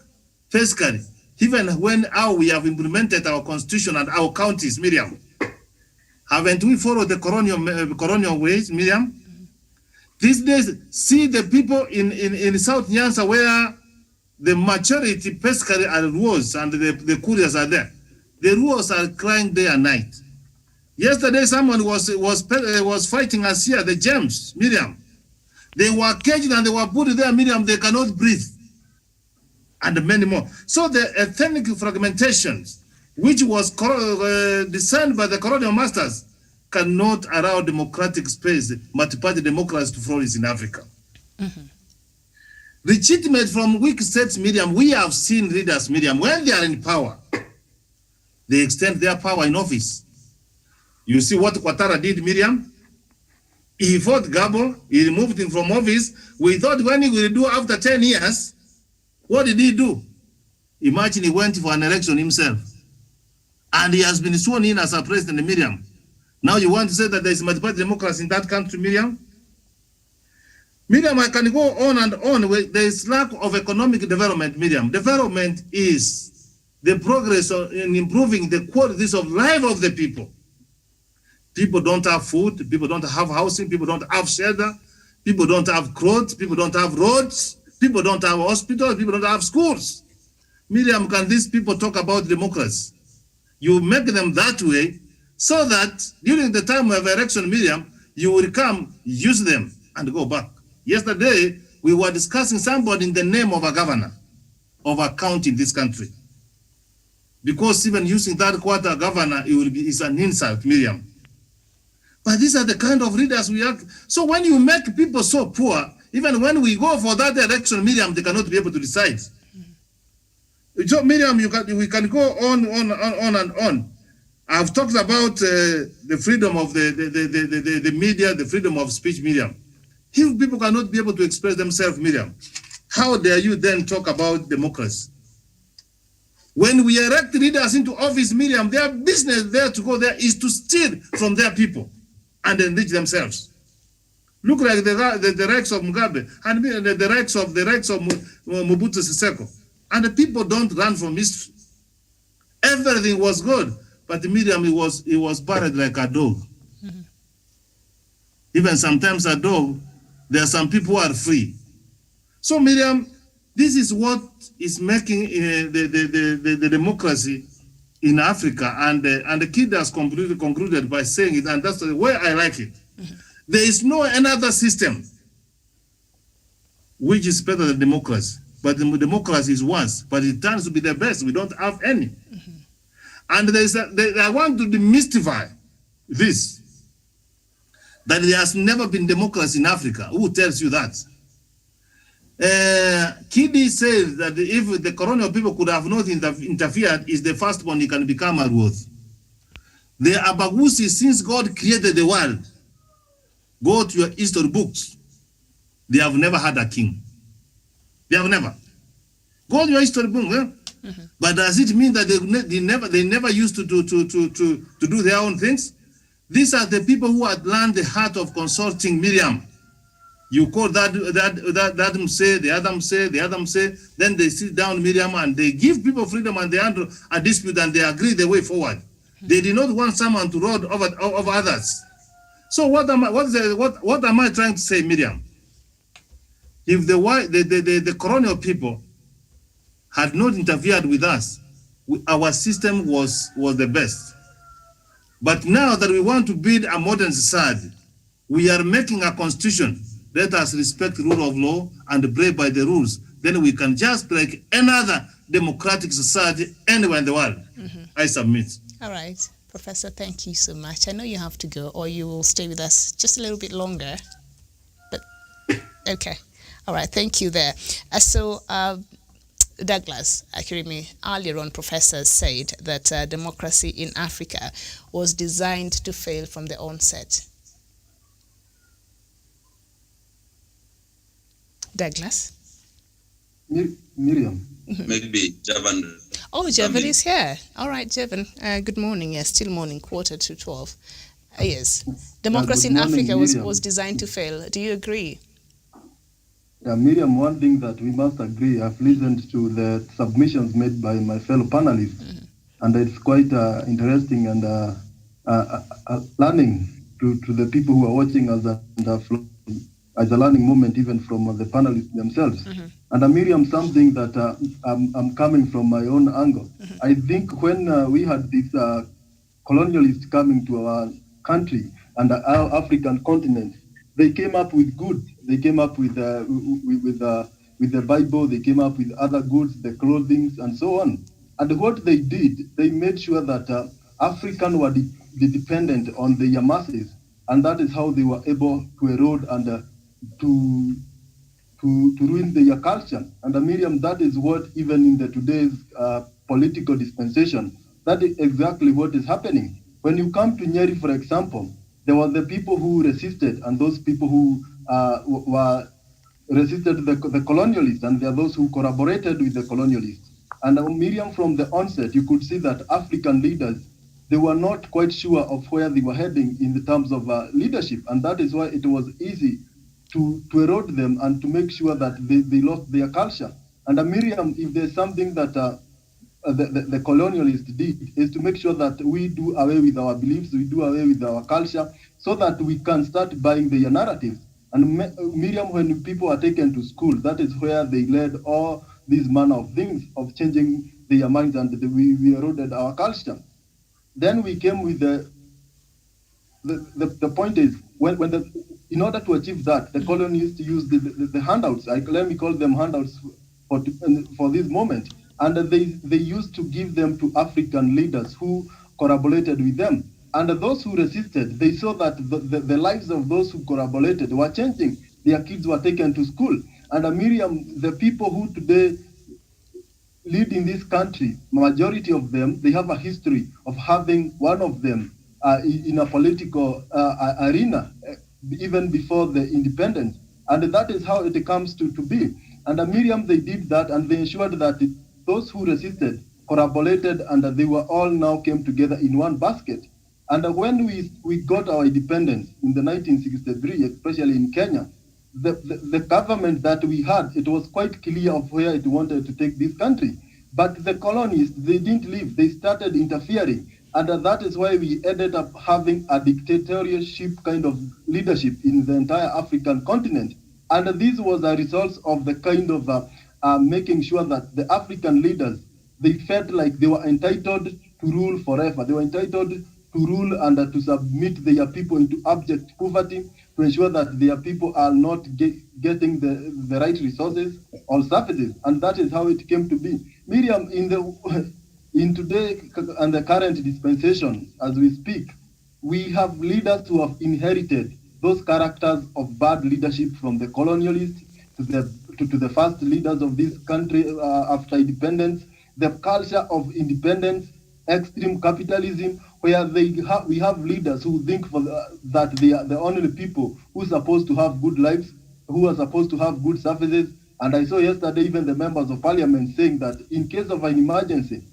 Physically, even when how we have implemented our constitution and our counties, Miriam, haven't we followed the colonial ways, Miriam? These days, see the people in South Nyanza where the majority basically are Ruos and the couriers are there. The Ruos are crying day and night. Yesterday, someone was fighting us here, the Gems, Miriam. They were caged and they were put there, Miriam, they cannot breathe. And many more. So the ethnic fragmentations, which was designed by the colonial masters, cannot allow democratic space, multi-party democracy to flourish in Africa. Legitimate from weak states, Miriam, we have seen leaders, Miriam, when they are in power, they extend their power in office. You see what Ouattara did, Miriam? He fought Gabo, he removed him from office. We thought when he will do after 10 years, what did he do? Imagine he went for an election himself. And he has been sworn in as a president, Miriam. Now you want to say that there is multi-party democracy in that country, Miriam? Miriam, I can go on and on. There is lack of economic development, Miriam. Development is the progress in improving the qualities of life of the people. People don't have food, people don't have housing, people don't have shelter, people don't have clothes, people don't have roads, people don't have hospitals, people don't have schools. Miriam, can these people talk about democracy? You make them that way so that during the time of election, Miriam, you will come, use them, and go back. Yesterday, we were discussing somebody in the name of a governor of a county in this country. Because even using that quarter governor, is an insult, Miriam. But these are the kind of leaders we have. So when you make people so poor, even when we go for that election, Miriam, they cannot be able to decide. So Miriam, we can go on and on. I've talked about the freedom of the media, the freedom of speech, Miriam. If people cannot be able to express themselves, Miriam, how dare you then talk about democracy? When we elect leaders into office, Miriam, their business there to go there is to steal from their people and enrich themselves. Look like the rights of Mugabe and the rights of Mobutu Sese. And the people don't run from history. Everything was good, but Miriam, it was buried like a dog. Even sometimes a dog, there are some people who are free. So Miriam, this is what is making the democracy in Africa, and the kid has concluded by saying it, and that's the way I like it. There is no another system which is better than democracy, but the democracy is worse, but it turns to be the best. We don't have any. And I want to demystify this, that there has never been democracy in Africa. Who tells you that? Kidi says that if the colonial people could have not interfered, is the first one he can become a worth. The Abagusi, since God created the world, go to your history books, they have never had a king. They have never. Go to your history book. But does it mean that they never used to do their own things? These are the people who had learned the art of consulting, Miriam. You call that say, the other say, the other say, then they sit down, Miriam, and they give people freedom and they handle a dispute and they agree the way forward. They did not want someone to rule over others. So what am I trying to say, Miriam? If the colonial people had not interfered with us, our system was the best. But now that we want to build a modern society, we are making a constitution. Let us respect the rule of law and play by the rules. Then we can just like another democratic society anywhere in the world. I submit. All right. Professor, thank you so much. I know you have to go, or you will stay with us just a little bit longer. But okay. All right. Thank you there. Douglas Akirimi, earlier on, professors said that democracy in Africa was designed to fail from the onset. Douglas? Miriam. Maybe Javan. Oh, Javan is here. All right, Javan. Good morning. Yes, still morning, 11:45. Yes. Democracy in Africa was designed to fail. Do you agree? Miriam, one thing that we must agree, I've listened to the submissions made by my fellow panelists, and it's quite interesting and learning to the people who are watching us, and as a learning moment even from the panelists themselves. And Miriam, something that I'm coming from my own angle. I think when we had these colonialists coming to our country and our African continent, they came up with goods. They came up with the Bible. They came up with other goods, the clothing, and so on. And what they did, they made sure that African were dependent on their masses, and that is how they were able to erode and to ruin their culture. And Miriam, that is what even in the today's political dispensation, that is exactly what is happening. When you come to Nyeri, for example, there were the people who resisted, and those people who were resisted the colonialists, and there are those who collaborated with the colonialists. And Miriam, from the onset, you could see that African leaders, they were not quite sure of where they were heading in the terms of leadership, and that is why it was easy to erode them and to make sure that they lost their culture. And Miriam, if there's something that the colonialists did, is to make sure that we do away with our beliefs, we do away with our culture, so that we can start buying their narratives. And Miriam, when people are taken to school, that is where they led all these manner of things, of changing their minds, and we eroded our culture. Then we came with the point is, in order to achieve that, the colonists used the handouts. Let me call them handouts for this moment. And they used to give them to African leaders who collaborated with them. And those who resisted, they saw that the lives of those who collaborated were changing. Their kids were taken to school. And Miriam, the people who today lead in this country, majority of them, they have a history of having one of them in a political arena, even before the independence. And that is how it comes to be. And Miriam, they did that, and they ensured that those who resisted collaborated, and they were all now came together in one basket. And when we got our independence in the 1963, especially in Kenya, the government that we had, it was quite clear of where it wanted to take this country. But the colonists, they didn't leave. They started interfering. And that is why we ended up having a dictatorship kind of leadership in the entire African continent. And this was a result of the kind of making sure that the African leaders, they felt like they were entitled to rule forever. They were entitled to rule and to submit their people into abject poverty, to ensure that their people are not getting the right resources or services. And that is how it came to be. Miriam, in today and the current dispensation, as we speak, we have leaders who have inherited those characters of bad leadership from the colonialists to the first leaders of this country after independence, the culture of independence, extreme capitalism, where we have leaders who think that they are the only people who are supposed to have good lives, who are supposed to have good services. And I saw yesterday even the members of parliament saying that in case of an emergency,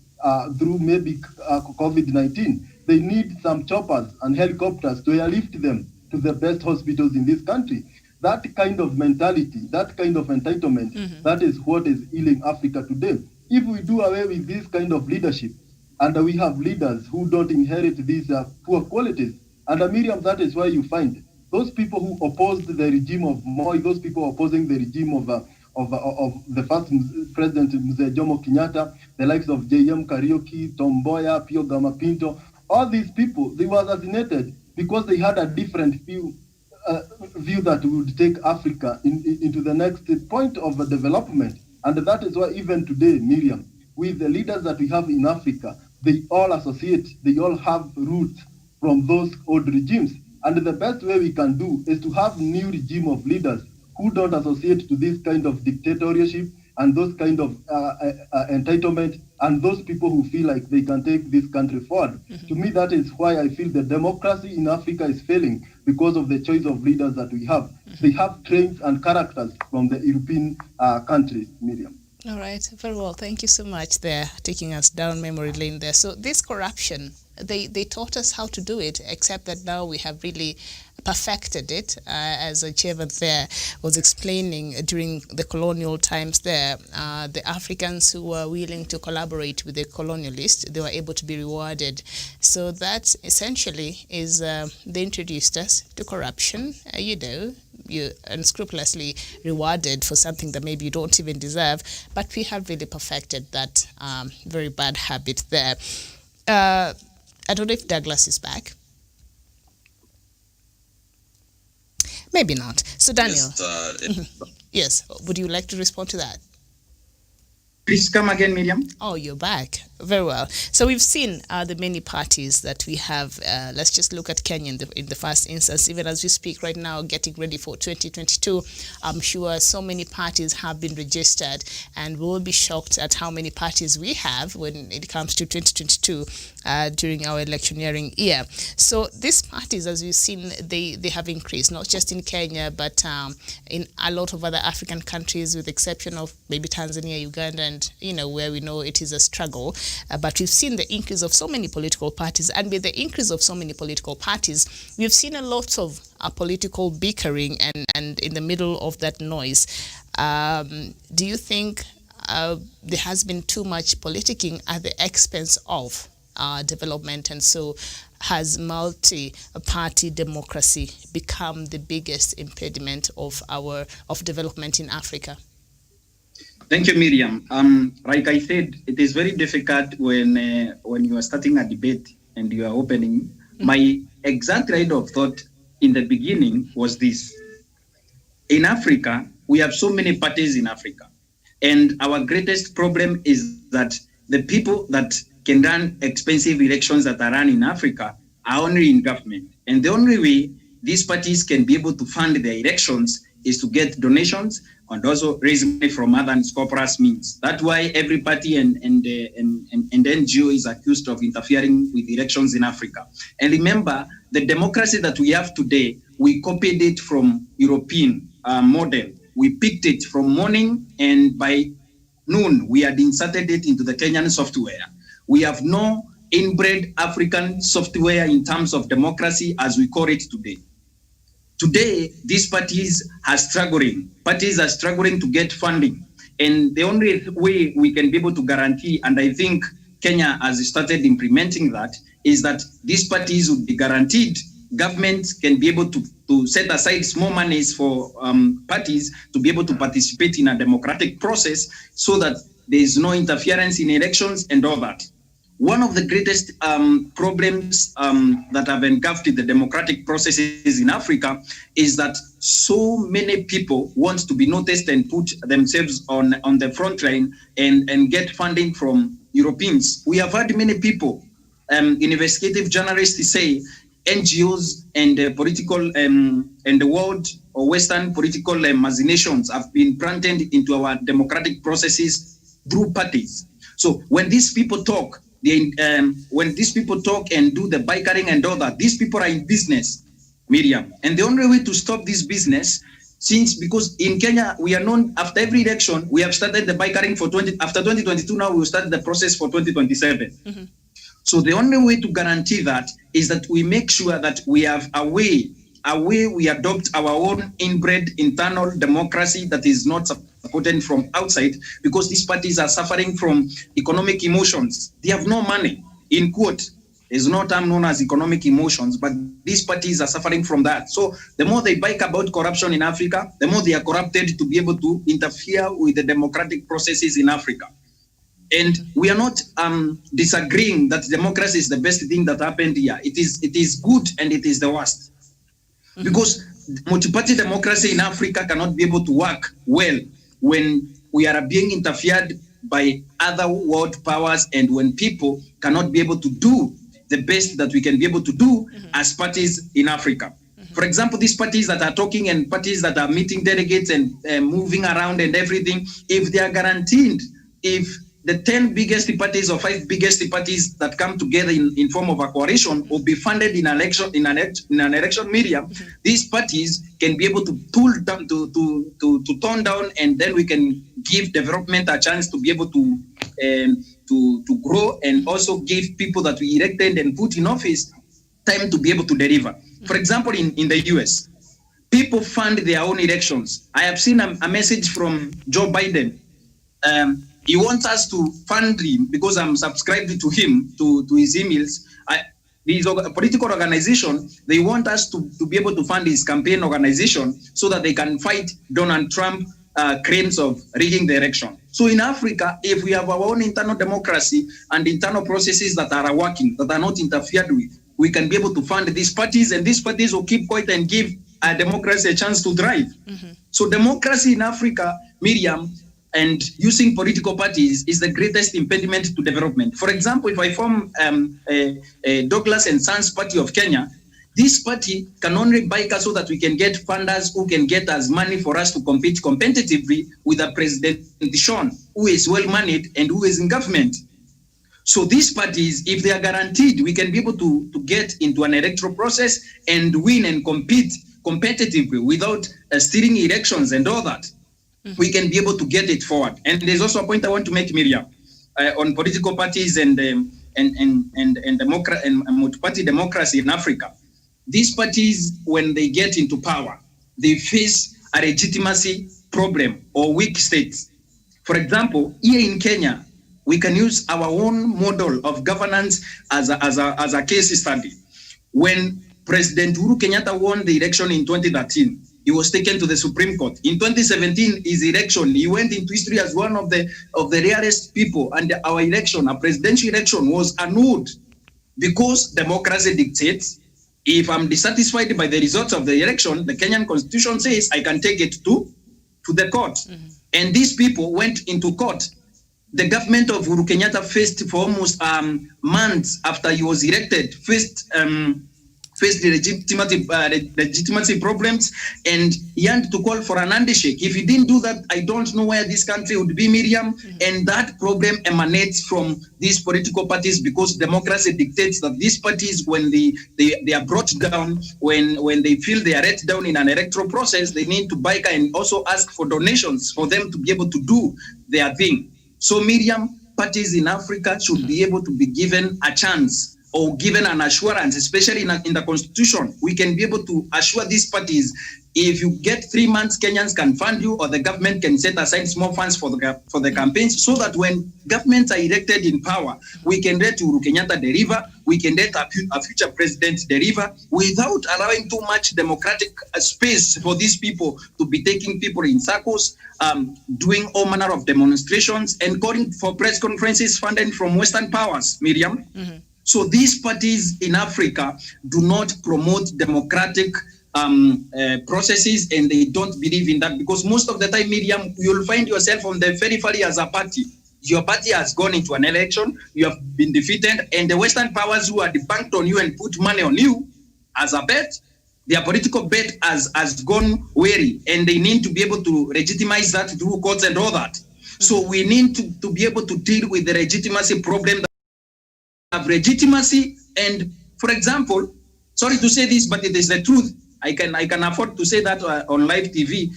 through maybe COVID-19, they need some choppers and helicopters to airlift them to the best hospitals in this country. That kind of mentality, that kind of entitlement, that is what is ailing Africa today. If we do away with this kind of leadership, and we have leaders who don't inherit these poor qualities, and Miriam, that is why you find those people who opposed the regime of Moi, those people opposing the regime of the first president, Mzee Jomo Kenyatta, the likes of J.M. Kariuki, Tom Mboya, Pio Gamapinto, all these people, they were assassinated because they had a different view that would take Africa into the next point of development. And that is why even today, Miriam, with the leaders that we have in Africa, they all associate, they all have roots from those old regimes. And the best way we can do is to have new regime of leaders who don't associate to this kind of dictatorship and those kind of entitlement, and those people who feel like they can take this country forward. To me, that is why I feel the democracy in Africa is failing, because of the choice of leaders that we have. They have traits and characters from the European countries, Miriam. All right, very well. Thank you so much there, taking us down memory lane there. So this corruption, they taught us how to do it, except that now we have really perfected it. As a chairman there was explaining during the colonial times there, the Africans who were willing to collaborate with the colonialists, they were able to be rewarded. So that essentially is, they introduced us to corruption, you're unscrupulously rewarded for something that maybe you don't even deserve, but we have really perfected that very bad habit there. I don't know if Douglas is back. Maybe not. So Daniel, yes, would you like to respond to that? Please come again, Miriam. Oh, you're back. Very well. So we've seen the many parties that we have. Let's just look at Kenya in the first instance. Even as we speak right now, getting ready for 2022, I'm sure so many parties have been registered, and we'll be shocked at how many parties we have when it comes to 2022 during our electioneering year. So these parties, as we've seen, they have increased, not just in Kenya, but in a lot of other African countries, with the exception of maybe Tanzania, Uganda, and where we know it is a struggle. But we've seen the increase of so many political parties, and with the increase of so many political parties, we've seen a lot of political bickering, and in the middle of that noise, do you think there has been too much politicking at the expense of development, and so has multi-party democracy become the biggest impediment of development in Africa? Thank you, Miriam. Like I said, it is very difficult when you are starting a debate and you are opening. My exact line of thought in the beginning was this: in Africa, we have so many parties in Africa, and our greatest problem is that the people that can run expensive elections that are run in Africa are only in government, and the only way these parties can be able to fund their elections is to get donations and also raise money from other corporate means. That's why every party and NGO is accused of interfering with elections in Africa. And remember, the democracy that we have today, we copied it from European model. We picked it from morning, and by noon, we had inserted it into the Kenyan software. We have no inbred African software in terms of democracy as we call it today. Today, these parties are struggling. Parties are struggling to get funding. And the only way we can be able to guarantee, and I think Kenya has started implementing that, is that these parties would be guaranteed. Governments can be able to set aside small monies for parties to be able to participate in a democratic process so that there is no interference in elections and all that. One of the greatest problems that have engulfed the democratic processes in Africa is that so many people want to be noticed and put themselves on the front line and get funding from Europeans. We have had many people, investigative journalists say, NGOs and political and the world or Western political machinations have been planted into our democratic processes through parties. So when these people talk, when these people talk and do the bickering and all that, these people are in business, Miriam. And the only way to stop this business, because in Kenya, we are known after every election, we have started the bickering for after 2022, now we will start the process for 2027. Mm-hmm. So the only way to guarantee that is that we make sure that we have a way we adopt our own inbred internal democracy that is not supported from outside, because these parties are suffering from economic emotions. They have no money. In quote, there's no term known as economic emotions, but these parties are suffering from that. So the more they bike about corruption in Africa, the more they are corrupted to be able to interfere with the democratic processes in Africa. And we are not disagreeing that democracy is the best thing that happened here. It is good and it is the worst. Mm-hmm. Because multi-party democracy in Africa cannot be able to work well when we are being interfered by other world powers and when people cannot be able to do the best that we can be able to do mm-hmm. as parties in Africa. Mm-hmm. For example, these parties that are talking and parties that are meeting delegates and moving around and everything, if they are guaranteed, if the 10 biggest parties or 5 biggest parties that come together in form of a coalition will be funded in an election medium, these parties can be able to pull down, to tone down, and then we can give development a chance to be able to grow, and also give people that we elected and put in office time to be able to deliver. For example, in the US, people fund their own elections. I have seen a message from Joe Biden. He wants us to fund him because I'm subscribed to him, to his emails. These political organization, they want us to be able to fund his campaign organization so that they can fight Donald Trump claims of rigging the election. So in Africa, if we have our own internal democracy and internal processes that are working, that are not interfered with, we can be able to fund these parties, and these parties will keep quiet and give democracy a chance to thrive. So democracy in Africa, Miriam, and using political parties is the greatest impediment to development. For example, if I form a Douglas and Sons Party of Kenya, this party can only buy us so that we can get funders who can get us money for us to compete competitively with a President Sean, who is well-managed and who is in government. So these parties, if they are guaranteed, we can be able to get into an electoral process and win and compete competitively without stealing elections and all that. We can be able to get it forward. And there's also a point I want to make, Miriam, on political parties and multi-party democracy in Africa. These parties, when they get into power, they face a legitimacy problem or weak states. For example, here in Kenya, we can use our own model of governance as a case study. When President Uhuru Kenyatta won the election in 2013, he was taken to the Supreme Court. In 2017, his election, he went into history as one of the rarest people, and our election, a presidential election, was annulled because democracy dictates. If I'm dissatisfied by the results of the election, the Kenyan constitution says I can take it to the court. And these people went into court. The government of Uhuru Kenyatta faced for almost months after he was elected, faced the legitimacy problems, and he had to call for an handshake. If he didn't do that, I don't know where this country would be, Miriam. And that problem emanates from these political parties, because democracy dictates that these parties, when they are brought down, when they feel they are let down in an electoral process, they need to buy and also ask for donations for them to be able to do their thing. So, Miriam, parties in Africa should be able to be given a chance or given an assurance, especially in the constitution. We can be able to assure these parties, if you get 3 months, Kenyans can fund you, or the government can set aside small funds for the campaigns, so that when governments are elected in power, we can let Uhuru Kenyatta deliver, we can let a future president deliver, without allowing too much democratic space for these people to be taking people in circles, doing all manner of demonstrations, and calling for press conferences funded from Western powers, Miriam. So these parties in Africa do not promote democratic processes, and they don't believe in that, because most of the time, Miriam, you'll find yourself on the periphery as a party. Your party has gone into an election, you have been defeated, and the Western powers who are debunked on you and put money on you as a bet, their political bet has gone weary, and they need to be able to legitimize that through courts and all that. So we need to be able to deal with the legitimacy problem that have legitimacy. And for example, sorry to say this, but it is the truth. I can afford to say that on live TV.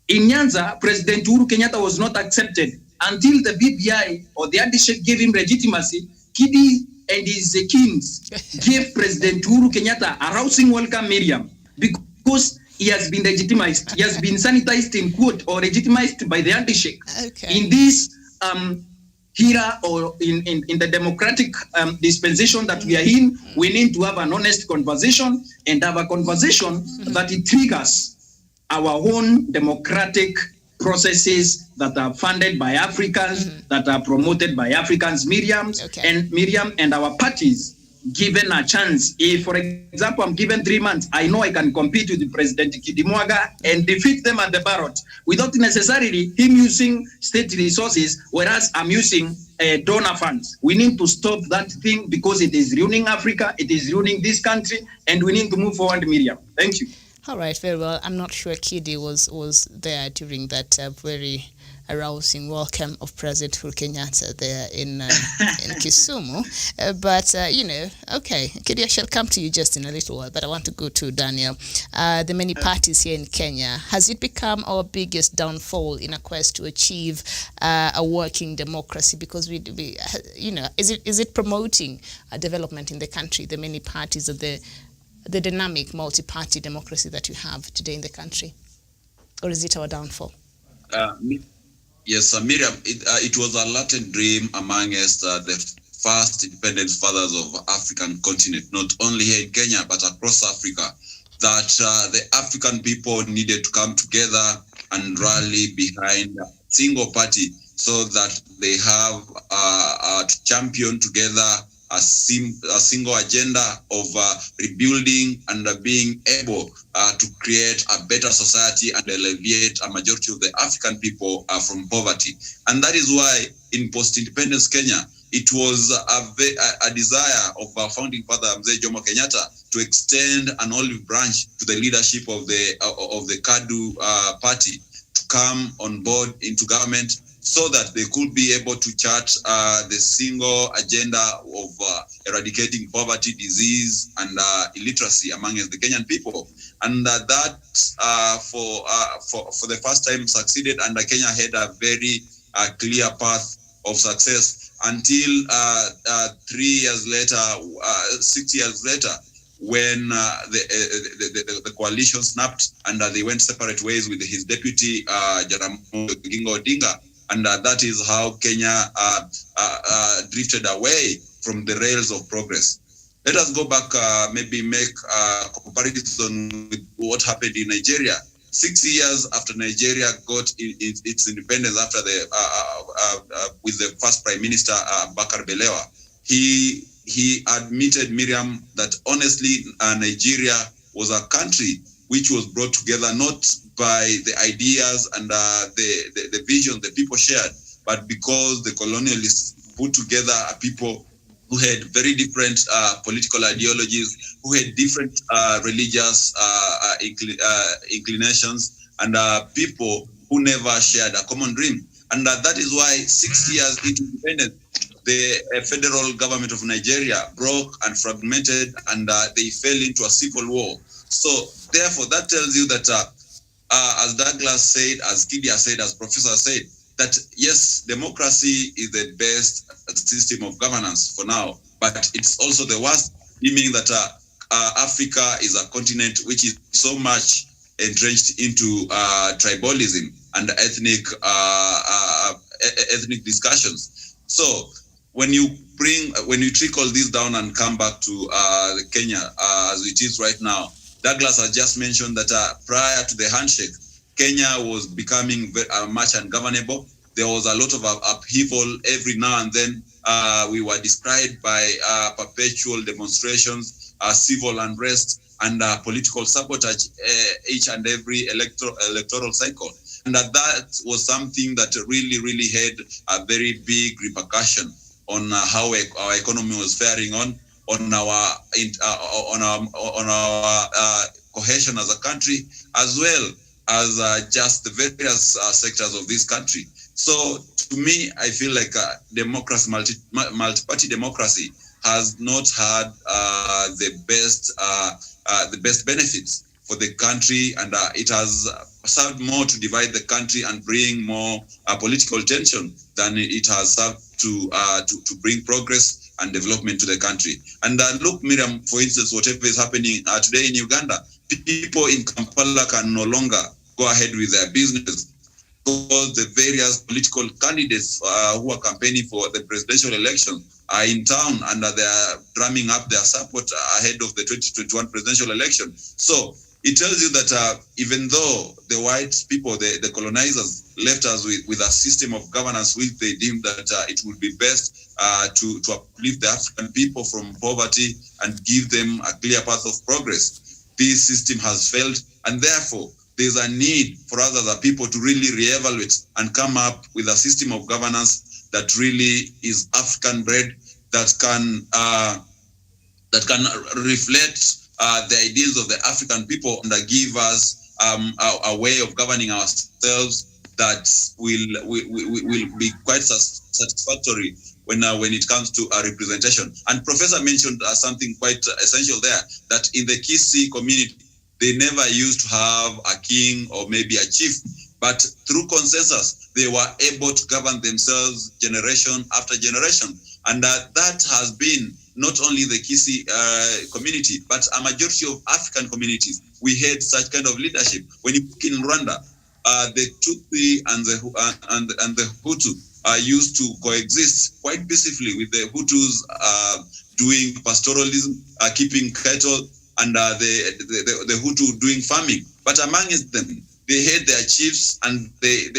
In Nyanza, President Uhuru Kenyatta was not accepted until the BBI or the handshake gave him legitimacy. Kidi and his kings gave President Uhuru Kenyatta a rousing welcome, Miriam, because he has been legitimized. He has been sanitized in court or legitimized by the handshake. Okay. In this era, or in the democratic dispensation that we are in, we need to have an honest conversation, and have a conversation that it triggers our own democratic processes that are funded by Africans, that are promoted by Africans, Miriam, and our parties given a chance. If, for example, I'm given 3 months, I know I can compete with President Kidimwaga and defeat them at the ballot without necessarily him using state resources, whereas I'm using donor funds. We need to stop that thing, because it is ruining Africa, it is ruining this country, and we need to move forward, Miriam. Thank you. All right, very well. I'm not sure Kidi was there during that very arousing welcome of President Uhuru Kenyatta there in Kisumu. But okay, Kidi, I shall come to you just in a little while, but I want to go to Daniel. The many parties here in Kenya, has it become our biggest downfall in a quest to achieve a working democracy? Because we is it promoting a development in the country, the many parties of the dynamic multi-party democracy that you have today in the country? Or is it our downfall? Yes, Miriam, it was a latent dream amongst the first independent fathers of African continent, not only here in Kenya, but across Africa, that the African people needed to come together and rally behind a single party so that they have to champion together a single agenda of rebuilding and being able to create a better society and alleviate a majority of the African people from poverty. And that is why in post-independence Kenya, it was a desire of our founding father, Mzee Jomo Kenyatta, to extend an olive branch to the leadership of the KADU party to come on board into government, so that they could be able to chart the single agenda of eradicating poverty, disease, and illiteracy among the Kenyan people. And that for the first time succeeded, and Kenya had a very clear path of success until 3 years later, 6 years later, when the coalition snapped and they went separate ways with his deputy, Jaramogi Oginga Odinga. And that is how Kenya drifted away from the rails of progress. Let us go back, maybe make a comparison with what happened in Nigeria. 6 years after Nigeria got its independence, after with the first Prime Minister, Bakar Balewa, he admitted, Miriam, that honestly Nigeria was a country which was brought together not by the ideas and the vision the people shared, but because the colonialists put together a people who had very different political ideologies, who had different religious inclinations, and people who never shared a common dream. And that is why 6 years into independence, the federal government of Nigeria broke and fragmented, and they fell into a civil war. So therefore, that tells you that, as Douglas said, as Kidia said, as Professor said, that yes, democracy is the best system of governance for now, but it's also the worst, meaning that Africa is a continent which is so much entrenched into tribalism and ethnic discussions. So when you trickle this down and come back to Kenya as it is right now, Douglas has just mentioned that prior to the handshake, Kenya was becoming much ungovernable. There was a lot of upheaval every now and then. We were described by perpetual demonstrations, civil unrest, and political sabotage each and every electoral cycle. And that was something that really had a very big repercussion on how our economy was faring on our cohesion as a country, as well as just the various sectors of this country. So to me, I feel like democracy, multi-party democracy, has not had the best benefits for the country, and it has served more to divide the country and bring more political tension than it has served to bring progress and development to the country. And look, Miriam, for instance, whatever is happening today in Uganda, people in Kampala can no longer go ahead with their business because the various political candidates who are campaigning for the presidential election are in town, and they are drumming up their support ahead of the 2021 presidential election. So it tells you that even though the white people, the colonizers, left us with a system of governance which they deemed that it would be best to uplift the African people from poverty and give them a clear path of progress, this system has failed, and therefore there's a need for us as a people to really reevaluate and come up with a system of governance that really is African bred, that can reflect the ideals of the African people and give us a way of governing ourselves that will be quite satisfactory when it comes to representation. And Professor mentioned something quite essential there, that in the Kisii community, they never used to have a king or maybe a chief, but through consensus, they were able to govern themselves generation after generation. And that has been not only the Kisii community, but a majority of African communities. We had such kind of leadership. When you look in Rwanda, the Tutsi and the Hutu used to coexist quite peacefully, with the Hutus doing pastoralism, keeping cattle, and the Hutu doing farming. But amongst them, they had their chiefs, and they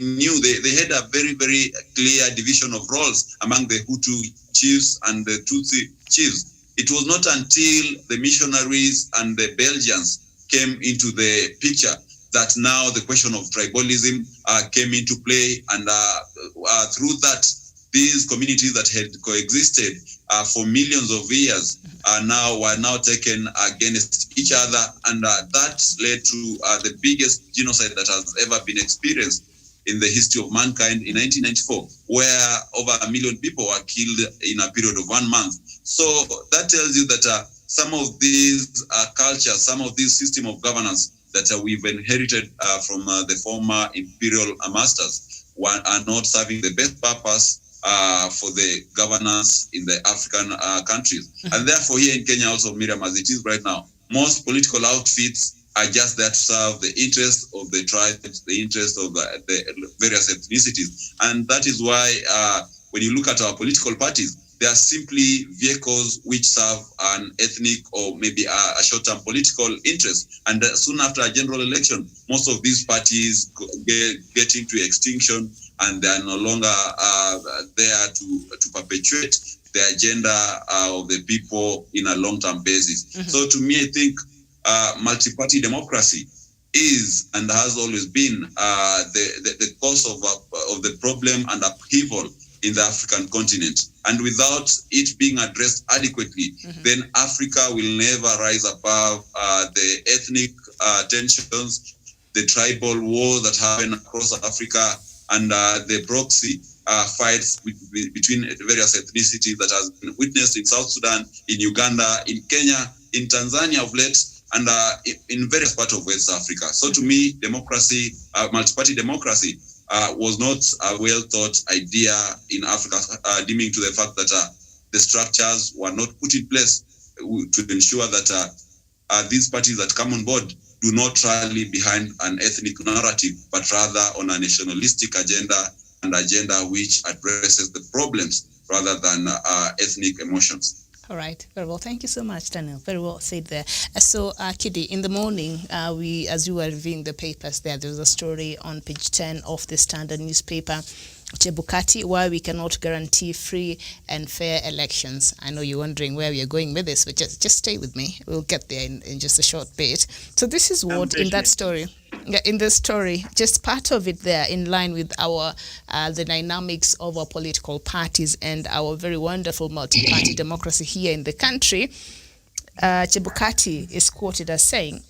knew they had a very, very clear division of roles among the Hutu chiefs and the Tutsi chiefs. It was not until the missionaries and the Belgians came into the picture that now the question of tribalism came into play, and through that, these communities that had coexisted for millions of years were now taken against each other, and that led to the biggest genocide that has ever been experienced in the history of mankind in 1994, where over 1 million people were killed in a period of 1 month. So that tells you that some of these cultures, some of this system of governance that we've inherited from the former imperial masters are not serving the best purpose for the governance in the African countries. And therefore here in Kenya also, Miriam, as it is right now, most political outfits are just there to serve the interests of the tribes, the interests of the various ethnicities. And that is why when you look at our political parties, they are simply vehicles which serve an ethnic or maybe a short-term political interest. And soon after a general election, most of these parties get into extinction, and they are no longer there to perpetuate the agenda of the people in a long-term basis. Mm-hmm. So to me, I think multi-party democracy is and has always been the cause of the problem and upheaval in the African continent. And without it being addressed adequately, mm-hmm. then Africa will never rise above the ethnic tensions, the tribal wars that happen across Africa, and the proxy fights between various ethnicities that has been witnessed in South Sudan, in Uganda, in Kenya, in Tanzania of late, and in various parts of West Africa. So to me, democracy, multi-party democracy, was not a well-thought idea in Africa, deeming to the fact that the structures were not put in place to ensure that these parties that come on board do not rally behind an ethnic narrative, but rather on a nationalistic agenda, and agenda which addresses the problems rather than ethnic emotions. All right, very well. Thank you so much, Daniel. Very well said there. So, Kidi, in the morning, as you were reviewing the papers there was a story on page 10 of the Standard newspaper, Chebukati, why we cannot guarantee free and fair elections. I know you're wondering where we are going with this, but just stay with me. We'll get there in just a short bit. So this is what in that story. Yeah, in the story, just part of it there, in line with our the dynamics of our political parties and our very wonderful multi-party democracy here in the country. Chebukati is quoted as saying,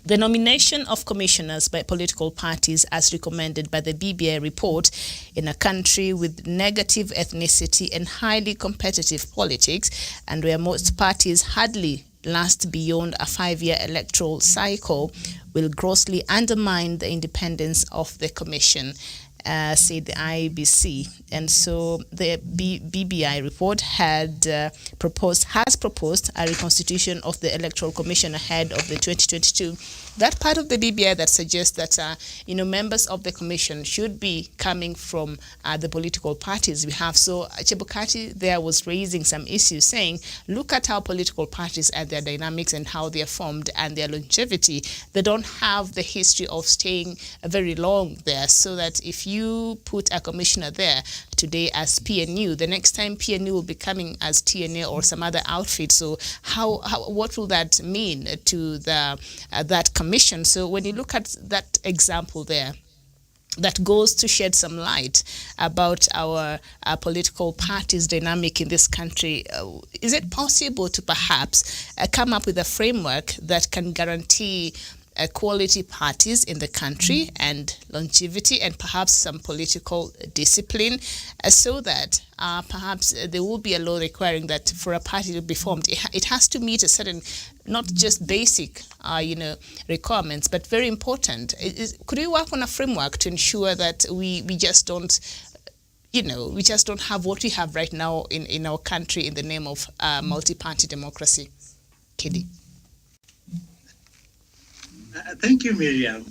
"The nomination of commissioners by political parties as recommended by the BBI report in a country with negative ethnicity and highly competitive politics, and where most parties hardly last beyond a 5-year electoral cycle, will grossly undermine the independence of the commission," said the IEBC. And so the BBI report has proposed a reconstitution of the Electoral Commission ahead of the 2022. That part of the BBI that suggests that members of the commission should be coming from the political parties we have. So Chebukati there was raising some issues, saying, look at how political parties and their dynamics and how they are formed and their longevity. They don't have the history of staying very long there, so that if you put a commissioner there today as PNU, the next time PNU will be coming as TNA or some other outfit. So what will that mean to that commission? So when you look at that example there, that goes to shed some light about our political parties dynamic in this country. Is it possible to perhaps come up with a framework that can guarantee quality parties in the country and longevity and perhaps some political discipline, so that perhaps there will be a law requiring that for a party to be formed, it has to meet a certain, not just basic requirements, but very important. Could you work on a framework to ensure that we just don't have what we have right now in our country in the name of multi-party democracy? Kidi. Thank you, Miriam.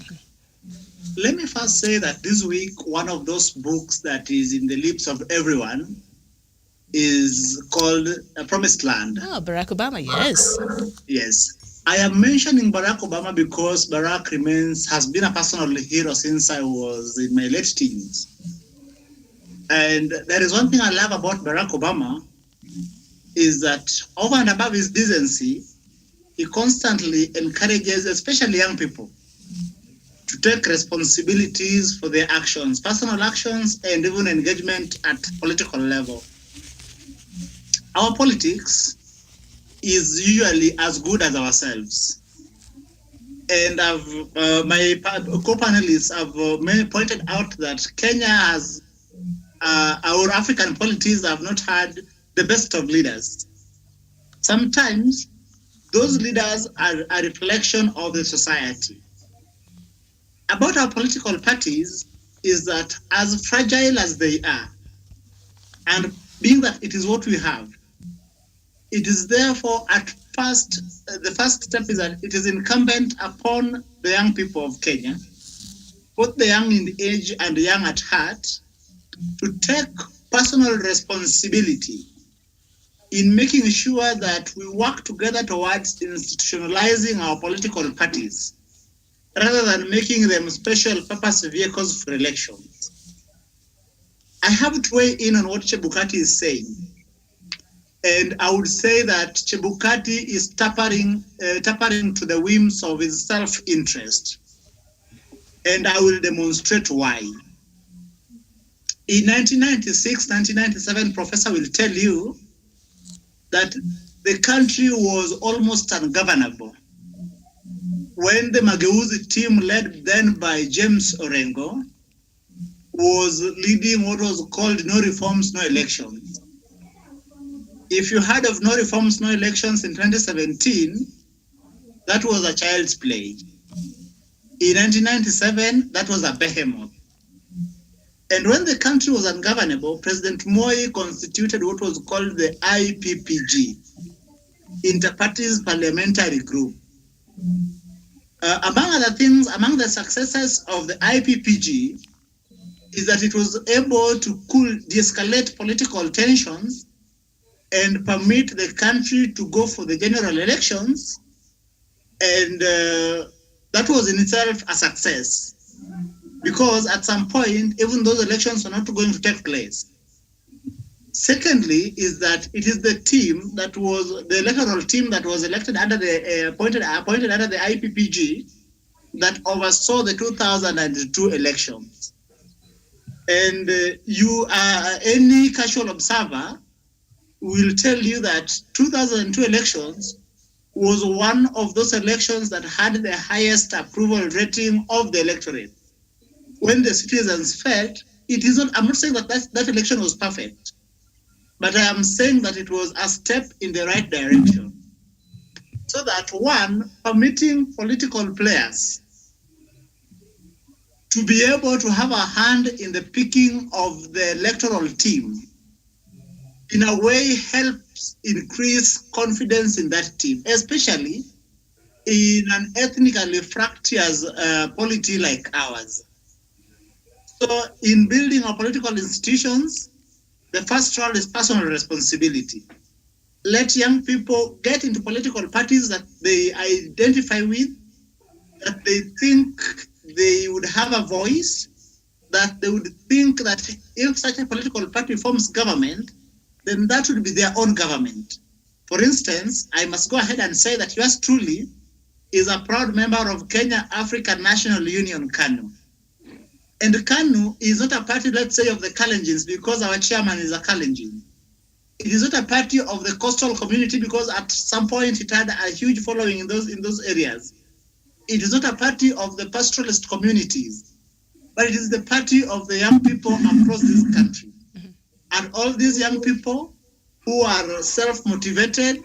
Let me first say that this week, one of those books that is in the lips of everyone is called A Promised Land. Oh, Barack Obama, yes. Yes. I am mentioning Barack Obama because Barack has been a personal hero since I was in my late teens. And there is one thing I love about Barack Obama is that over and above his decency, he constantly encourages, especially young people, to take responsibilities for their actions, personal actions, and even engagement at political level. Our politics is usually as good as ourselves. And my co-panelists have pointed out that Kenya has, our African politics have not had the best of leaders. Sometimes those leaders are a reflection of the society. About our political parties is that as fragile as they are, and being that it is what we have, it is therefore the first step is that it is incumbent upon the young people of Kenya, both the young in age and the young at heart, to take personal responsibility in making sure that we work together towards institutionalizing our political parties, rather than making them special purpose vehicles for elections. I have to weigh in on what Chebukati is saying. And I would say that Chebukati is tappering to the whims of his self-interest. And I will demonstrate why. In 1996, 1997, Professor will tell you that the country was almost ungovernable when the Mageuzi team, led then by James Orengo, was leading what was called No Reforms, No Elections. If you heard of No Reforms, No Elections in 2017, that was a child's play. In 1997, that was a behemoth. And when the country was ungovernable, President Moi constituted what was called the IPPG, Inter-Parties Parliamentary Group. Among other things, among the successes of the IPPG is that it was able to de-escalate political tensions and permit the country to go for the general elections. And that was in itself a success, because at some point, even those elections were not going to take place. Secondly, is that it is the team that was the electoral team that was elected under the appointed under the IPPG that oversaw the 2002 elections. And any casual observer will tell you that 2002 elections was one of those elections that had the highest approval rating of the electorate. When the citizens felt, it is not, I'm not saying that that election was perfect, but I am saying that it was a step in the right direction. So that one, permitting political players to be able to have a hand in the picking of the electoral team, in a way helps increase confidence in that team, especially in an ethnically fractious polity like ours. So in building our political institutions, the first role is personal responsibility. Let young people get into political parties that they identify with, that they think they would have a voice, that they would think that if such a political party forms government, then that would be their own government. For instance, I must go ahead and say that yours truly is a proud member of Kenya African National Union, KANU. And KANU is not a party, let's say, of the Kalenjins because our chairman is a Kalenjin. It is not a party of the coastal community because at some point it had a huge following in those areas. It is not a party of the pastoralist communities, but it is the party of the young people across this country. And all these young people who are self-motivated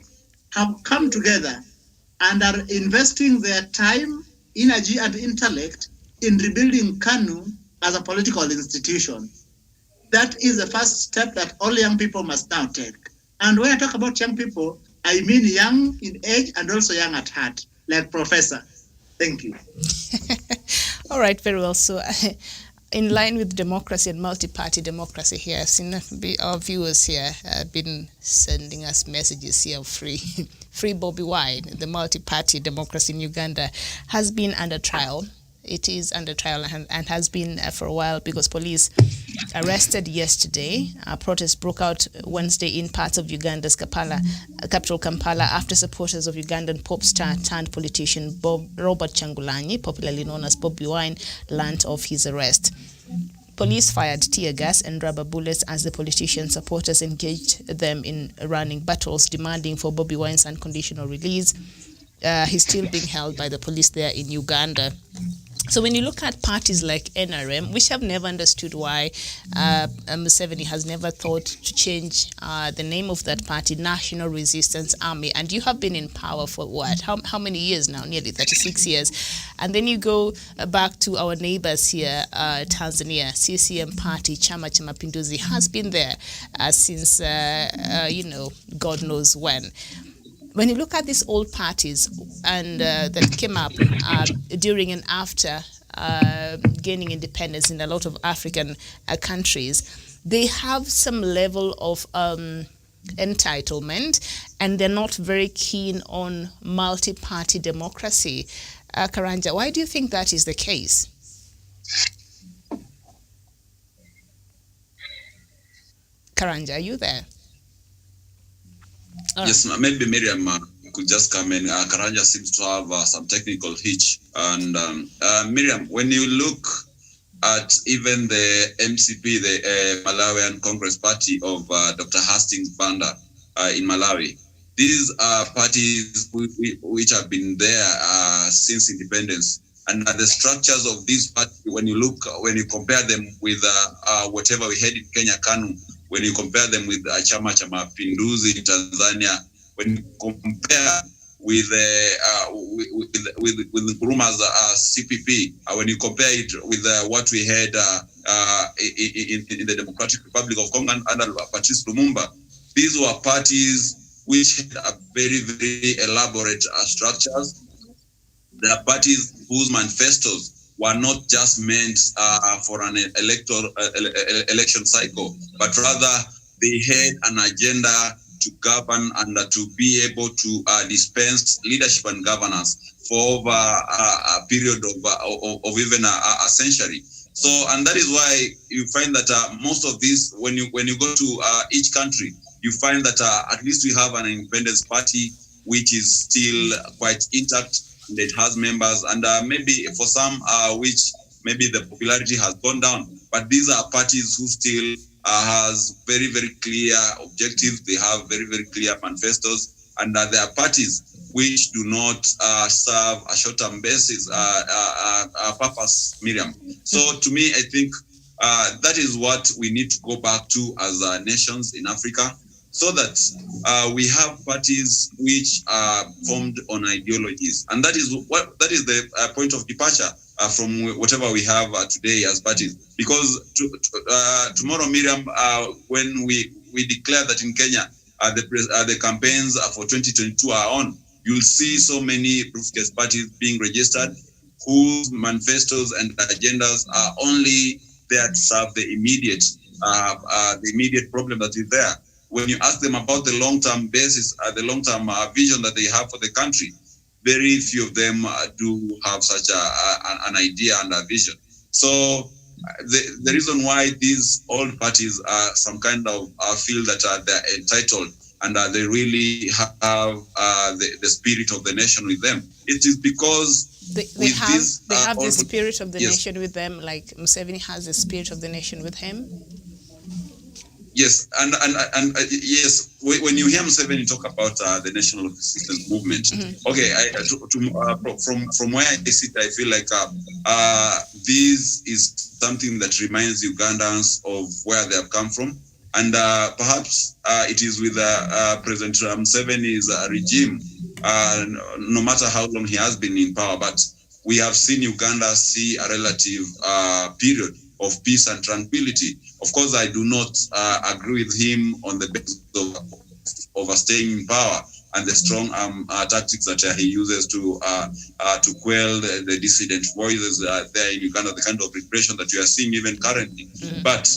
have come together and are investing their time, energy, and intellect in rebuilding KANU as a political institution. That is the first step that all young people must now take. And when I talk about young people, I mean young in age and also young at heart, like Professor. Thank you. All right, very well. So in line with democracy and multi-party democracy here, I've seen our viewers here have been sending us messages here of free Bobi Wine. The multi-party democracy in Uganda has been under trial. It is under trial and has been for a while because police arrested yesterday. Protests broke out Wednesday in parts of Uganda's capital Kampala after supporters of Ugandan pop star turned politician Robert Kyagulanyi, popularly known as Bobi Wine, learned of his arrest. Police fired tear gas and rubber bullets as the politician's supporters engaged them in running battles demanding for Bobi Wine's unconditional release. He's still being held by the police there in Uganda. So when you look at parties like NRM, which have never understood why Museveni has never thought to change the name of that party, National Resistance Army, and you have been in power for what? How many years now? Nearly 36 years. And then you go back to our neighbors here, Tanzania, CCM party, Chama cha Mapinduzi, has been there since, God knows when. When you look at these old parties and that came up during and after gaining independence in a lot of African countries, they have some level of entitlement, and they're not very keen on multi-party democracy. Karanja, why do you think that is the case? Karanja, are you there? Yes, maybe Miriam could just come in. Karanja seems to have some technical hitch. And Miriam, when you look at even the MCP, the Malawian Congress Party of Dr. Hastings Banda in Malawi, these are parties which have been there since independence. And the structures of these parties, when you compare them with whatever we had in Kenya, KANU, when you compare them with Chama cha Mapinduzi in Tanzania, when you compare with Nkuruma's CPP, when you compare it with what we had in the Democratic Republic of Congo under Patrice Lumumba, these were parties which had a very, very elaborate structures. They are parties whose manifestos were not just meant for an election cycle, but rather they had an agenda to govern and to be able to dispense leadership and governance for over a period of even a century. So, and that is why you find that most of these, when you go to each country, you find that at least we have an independence party which is still quite intact. It has members, and maybe for some which maybe the popularity has gone down, but these are parties who still has very, very clear objectives. They have very, very clear manifestos, and they are parties which do not serve a short-term basis purpose, Miriam. So to me, I think that is what we need to go back to as nations in Africa, so that we have parties which are formed on ideologies, and that is the point of departure from whatever we have today as parties. Because tomorrow, Miriam, when we declare that in Kenya the campaigns for 2022 are on, you'll see so many briefcase parties being registered, whose manifestos and agendas are only there to serve the immediate problem that is there. When you ask them about the long-term basis, the long-term vision that they have for the country, very few of them do have such an idea and a vision. So the reason why these old parties are some kind of feel that they're entitled and they really have the spirit of the nation with them. It is because they have the spirit of the nation with them, like Museveni has the spirit of the nation with him. Yes, and yes, when you hear Museveni talk about the national assistance movement, okay, from where I sit, I feel like this is something that reminds Ugandans of where they have come from, and perhaps it is with President Museveni's regime, no matter how long he has been in power, but we have seen Uganda see a relative period of peace and tranquility. Of course, I do not agree with him on the basis of staying in power and the strong tactics that he uses to quell the dissident voices there in Uganda, the kind of repression that you are seeing even currently. But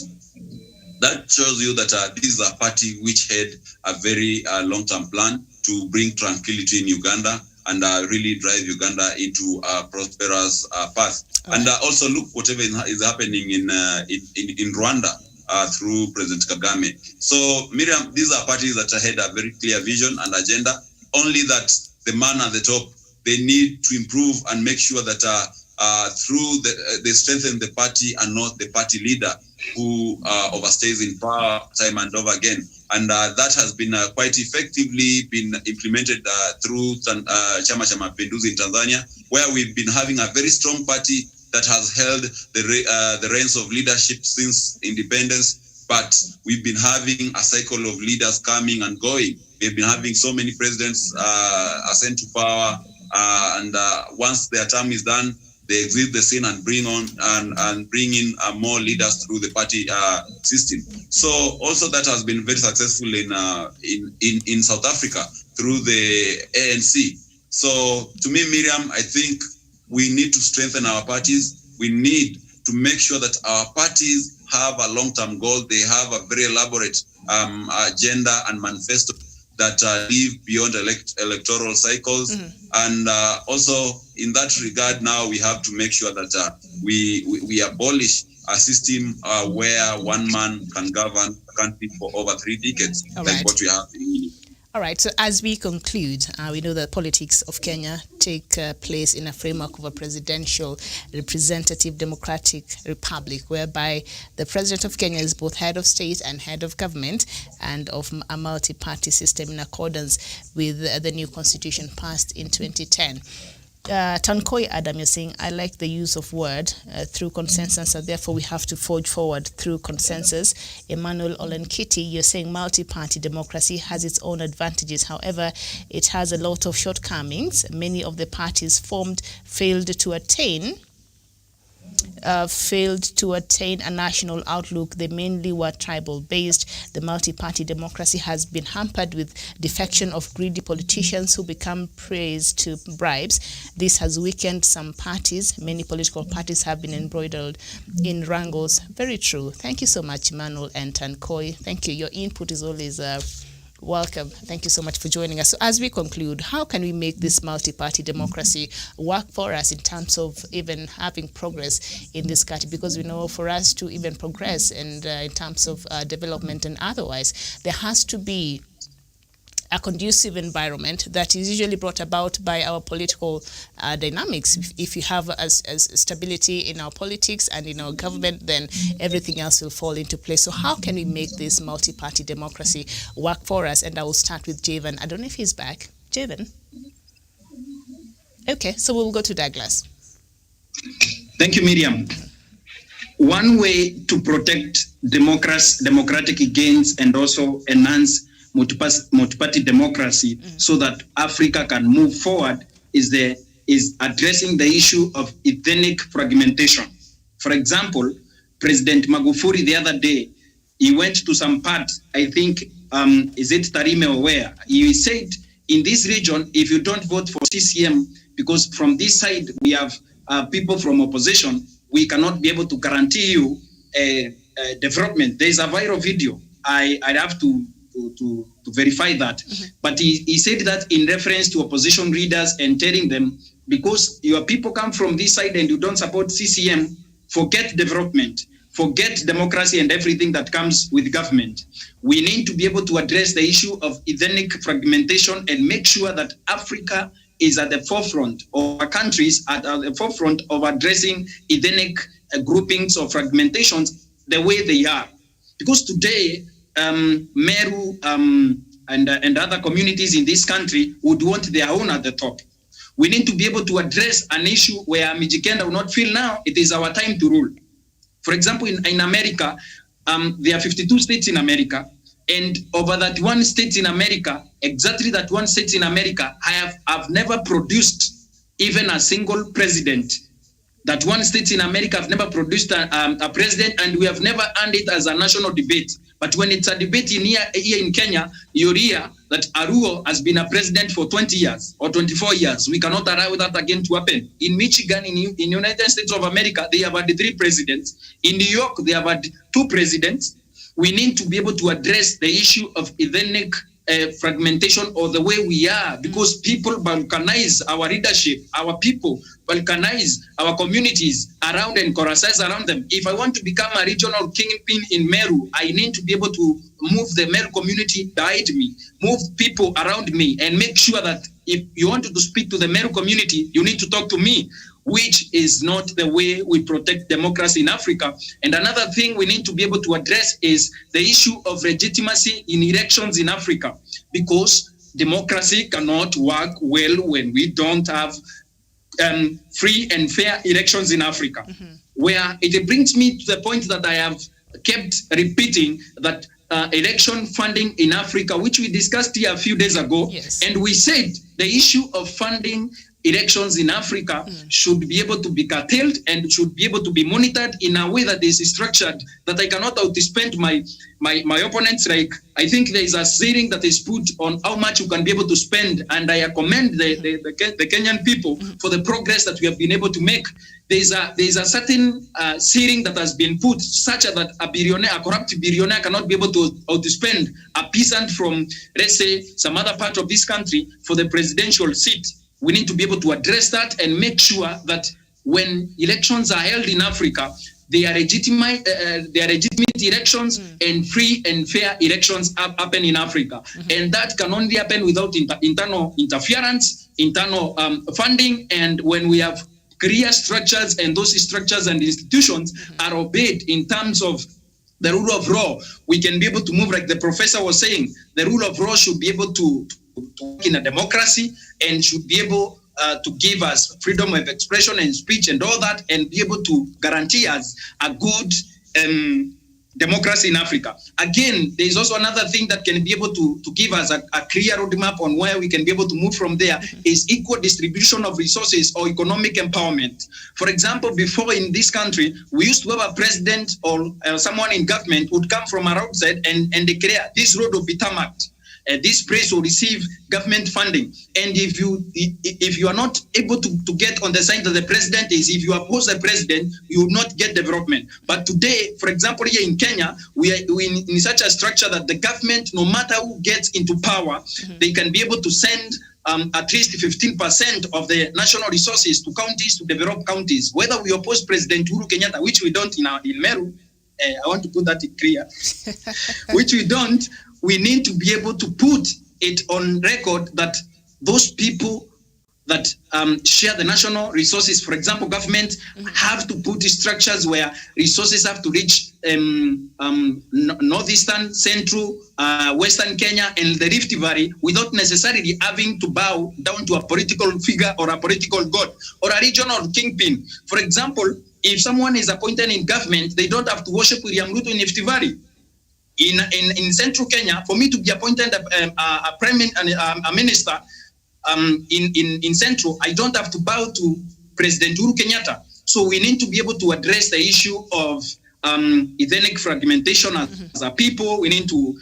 that shows you that this is a party which had a very long-term plan to bring tranquility in Uganda and really drive Uganda into a prosperous path. And also look whatever is happening in Rwanda through President Kagame. So Miriam, these are parties that had a very clear vision and agenda, only that the man at the top, they need to improve and make sure that through they strengthen the party and not the party leader who overstays in power time and over again. And that has been quite effectively been implemented through Chama cha Mapinduzi in Tanzania, where we've been having a very strong party that has held the reins of leadership since independence. But we've been having a cycle of leaders coming and going. We've been having so many presidents ascend to power, and once their term is done, they exit the scene and bring in more leaders through the party system. So also that has been very successful in South Africa through the ANC. So to me, Miriam, I think we need to strengthen our parties. We need to make sure that our parties have a long-term goal. They have a very elaborate agenda and manifesto that live beyond electoral cycles. And also in that regard, now we have to make sure that we abolish a system where one man can govern a country for over 3 decades, like what we have in India. All right, so as we conclude, we know that politics of Kenya take place in a framework of a presidential representative democratic republic, whereby the president of Kenya is both head of state and head of government, and of a multi-party system in accordance with the new constitution passed in 2010. Tankoi Adam, you're saying, I like the use of word through consensus, and therefore we have to forge forward through consensus. Emmanuel Olenkiti, you're saying multi-party democracy has its own advantages. However, it has a lot of shortcomings. Many of the parties formed failed to attain a national outlook. They mainly were tribal-based. The multi-party democracy has been hampered with defection of greedy politicians who become praise to bribes. This has weakened some parties. Many political parties have been embroiled in wrangles. Very true. Thank you so much, Emmanuel and Tankoi. Thank you. Your input is always welcome. Thank you so much for joining us. So as we conclude, how can we make this multi-party democracy work for us in terms of even having progress in this country? Because we know for us to even progress and in terms of development and otherwise, there has to be a conducive environment that is usually brought about by our political dynamics. If you have as stability in our politics and in our government, then everything else will fall into place. So how can we make this multi-party democracy work for us? And I will start with Javan. I don't know if he's back. Javan? Okay, so we'll go to Douglas. Thank you, Miriam. One way to protect democratic gains and also enhance multi-party democracy so that Africa can move forward is addressing the issue of ethnic fragmentation. For example, President Magufuli the other day, he went to some part, I think, is it Tarime or where? He said, in this region, if you don't vote for CCM, because from this side we have people from opposition, we cannot be able to guarantee you development. There is a viral video. I'd have to verify that. But he said that in reference to opposition leaders and telling them, because your people come from this side and you don't support CCM, forget development. forget democracy and everything that comes with government. We need to be able to address the issue of ethnic fragmentation and make sure that Africa is at the forefront, or countries at the forefront of addressing ethnic groupings or fragmentations the way they are. Because today, Meru and other communities in this country would want their own at the top. We need to be able to address an issue where Mijikenda will not feel now it is our time to rule. For example, in America, there are 52 states in America, and over that one state in America, exactly that one state in America, I've never produced even a single president. That one state in America have never produced a president, and we have never earned it as a national debate. But when it's a debate in here in Kenya, you hear that Aruo has been a president for 20 years or 24 years. We cannot allow that again to happen. In Michigan, in United States of America, they have had 3 presidents. In New York, they have had 2 presidents. We need to be able to address the issue of ethnic fragmentation, or the way we are, because people balkanize our leadership, our people balkanize our communities around and coalesce around them. If I want to become a regional kingpin in Meru, I need to be able to move the Meru community behind me, move people around me, and make sure that if you want to speak to the Meru community, you need to talk to me, which is not the way we protect democracy in Africa. And another thing we need to be able to address is the issue of legitimacy in elections in Africa, because democracy cannot work well when we don't have free and fair elections in Africa. Where it brings me to the point that I have kept repeating that election funding in Africa, which we discussed here a few days ago, and we said the issue of funding elections in Africa should be able to be curtailed and should be able to be monitored in a way that is structured, that I cannot outspend my opponents. Like, I think there is a ceiling that is put on how much you can be able to spend, and I commend the Kenyan people for the progress that we have been able to make. There is a certain ceiling that has been put, such that a corrupt billionaire cannot be able to outspend a peasant from, let's say, some other part of this country for the presidential seat. We need to be able to address that and make sure that when elections are held in Africa, they are legitimate elections, and free and fair elections happen in Africa. And that can only happen without internal interference, internal funding, and when we have clear structures, and those structures and institutions are obeyed in terms of the rule of law, we can be able to move, like the professor was saying. The rule of law should be able to work in a democracy, and should be able to give us freedom of expression and speech and all that, and be able to guarantee us a good democracy in Africa. Again, there is also another thing that can be able to give us a clear roadmap on where we can be able to move from there, is equal distribution of resources or economic empowerment. For example, before in this country, we used to have a president or someone in government would come from outside and declare this road will be tarmacked. This place will receive government funding, and if you are not able to get on the side that the president is, if you oppose the president, you will not get development. But today, for example, here in Kenya, we are in such a structure that the government, no matter who gets into power, they can be able to send at least 15% of the national resources to counties, to develop counties. Whether we oppose President Uhuru Kenyatta, which we don't in Meru, I want to put that clear, which we don't. We need to be able to put it on record that those people that share the national resources, for example, government have to put structures where resources have to reach northeastern, central, western Kenya, and the Rift Valley, without necessarily having to bow down to a political figure or a political god or a regional kingpin. For example, if someone is appointed in government, they don't have to worship William Ruto in Rift Valley. In central Kenya, for me to be appointed a minister in central, I don't have to bow to President Uhuru Kenyatta. So we need to be able to address the issue of ethnic fragmentation as a people. We need to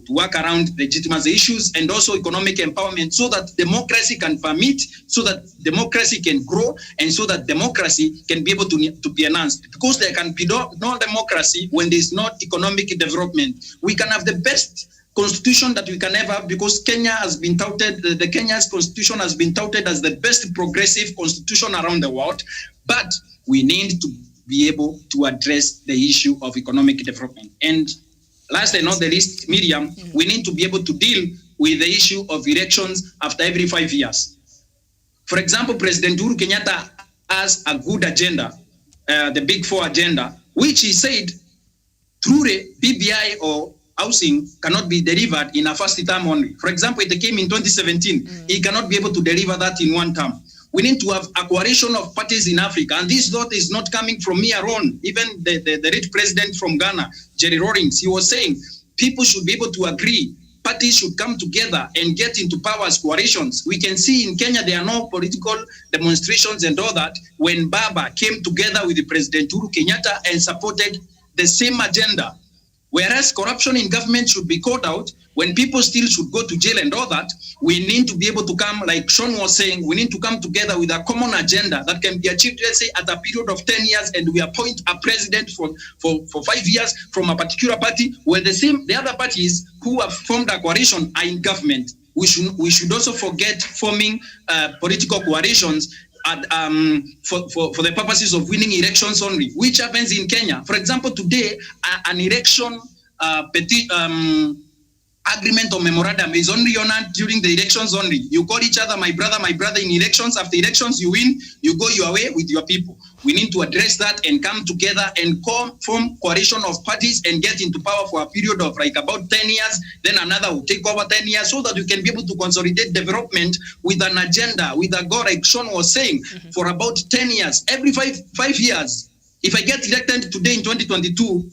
work around legitimacy issues, and also economic empowerment, so that democracy can permit, so that democracy can grow, and so that democracy can be able to be enhanced. Because there can be no democracy when there is not economic development. We can have the best constitution that we can ever have, because Kenya has been touted, the Kenya's constitution has been touted as the best progressive constitution around the world, but we need to be able to address the issue of economic development. And last and not the least, Miriam, we need to be able to deal with the issue of elections after every 5 years. For example, President Uhuru Kenyatta has a good agenda, the Big Four agenda, which he said through the BBI or housing cannot be delivered in a first term only. For example, it came in 2017. He cannot be able to deliver that in one term. We need to have a coalition of parties in Africa, and this thought is not coming from me alone. Even the rich president from Ghana, Jerry Rawlings, he was saying people should be able to agree. Parties should come together and get into power as coalitions. We can see in Kenya there are no political demonstrations and all that when Baba came together with the President Uhuru Kenyatta and supported the same agenda. Whereas corruption in government should be called out, when people still should go to jail and all that, we need to be able to come, like Sean was saying, we need to come together with a common agenda that can be achieved, let's say, at a period of 10 years, and we appoint a president for 5 years from a particular party, where the other parties who have formed a coalition are in government. We should also forget forming political coalitions for the purposes of winning elections only, which happens in Kenya. For example, today, an election agreement or memorandum is only honored during the elections only. You call each other my brother in elections. After elections, you win, you go your way with your people. We need to address that and come together and form coalition of parties and get into power for a period of like about 10 years. Then another will take over 10 years so that we can be able to consolidate development with an agenda, with a goal, like Sean was saying, for about 10 years. Every five years, if I get elected today in 2022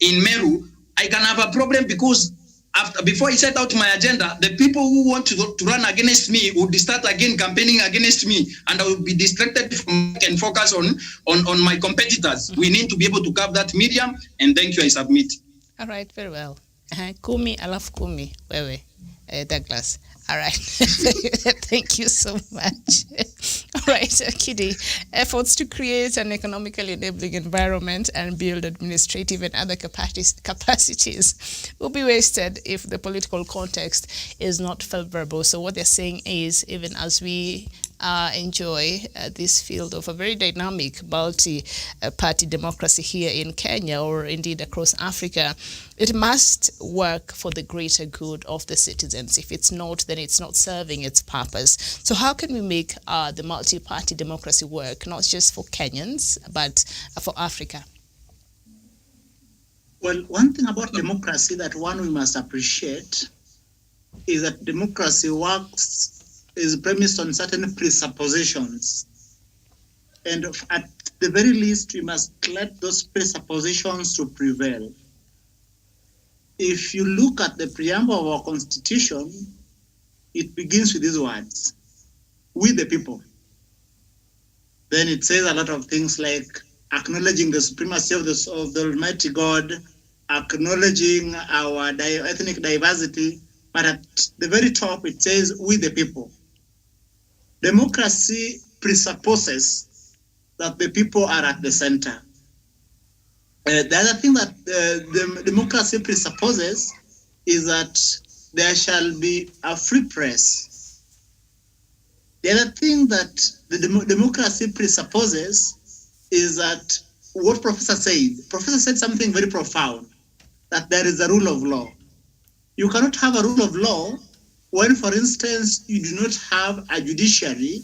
in Meru, I can have a problem because before I set out my agenda, the people who want to run against me would start again campaigning against me, and I will be distracted from and focus on my competitors. We need to be able to curb that medium, and thank you, I submit. All right, very well. Kumi, alafu kumi, wewe, Douglas. All right. Thank you so much. All right, Kidi. Efforts to create an economically enabling environment and build administrative and other capacities will be wasted if the political context is not favorable. So what they're saying is, even as we enjoy this field of a very dynamic multi-party democracy here in Kenya, or indeed across Africa, it must work for the greater good of the citizens. If it's not, then it's not serving its purpose. So how can we make the multi-party democracy work, not just for Kenyans, but for Africa? Well, one thing about democracy that we must appreciate is that democracy is premised on certain presuppositions. And at the very least, we must let those presuppositions to prevail. If you look at the preamble of our constitution, it begins with these words: we the people. Then it says a lot of things like acknowledging the supremacy of the Almighty God, acknowledging our ethnic diversity, but at the very top it says we the people. Democracy presupposes that the people are at the center. The other thing that the democracy presupposes is that there shall be a free press. The other thing that the democracy presupposes is that what Professor said something very profound, that there is a rule of law. You cannot have a rule of law when, for instance, you do not have a judiciary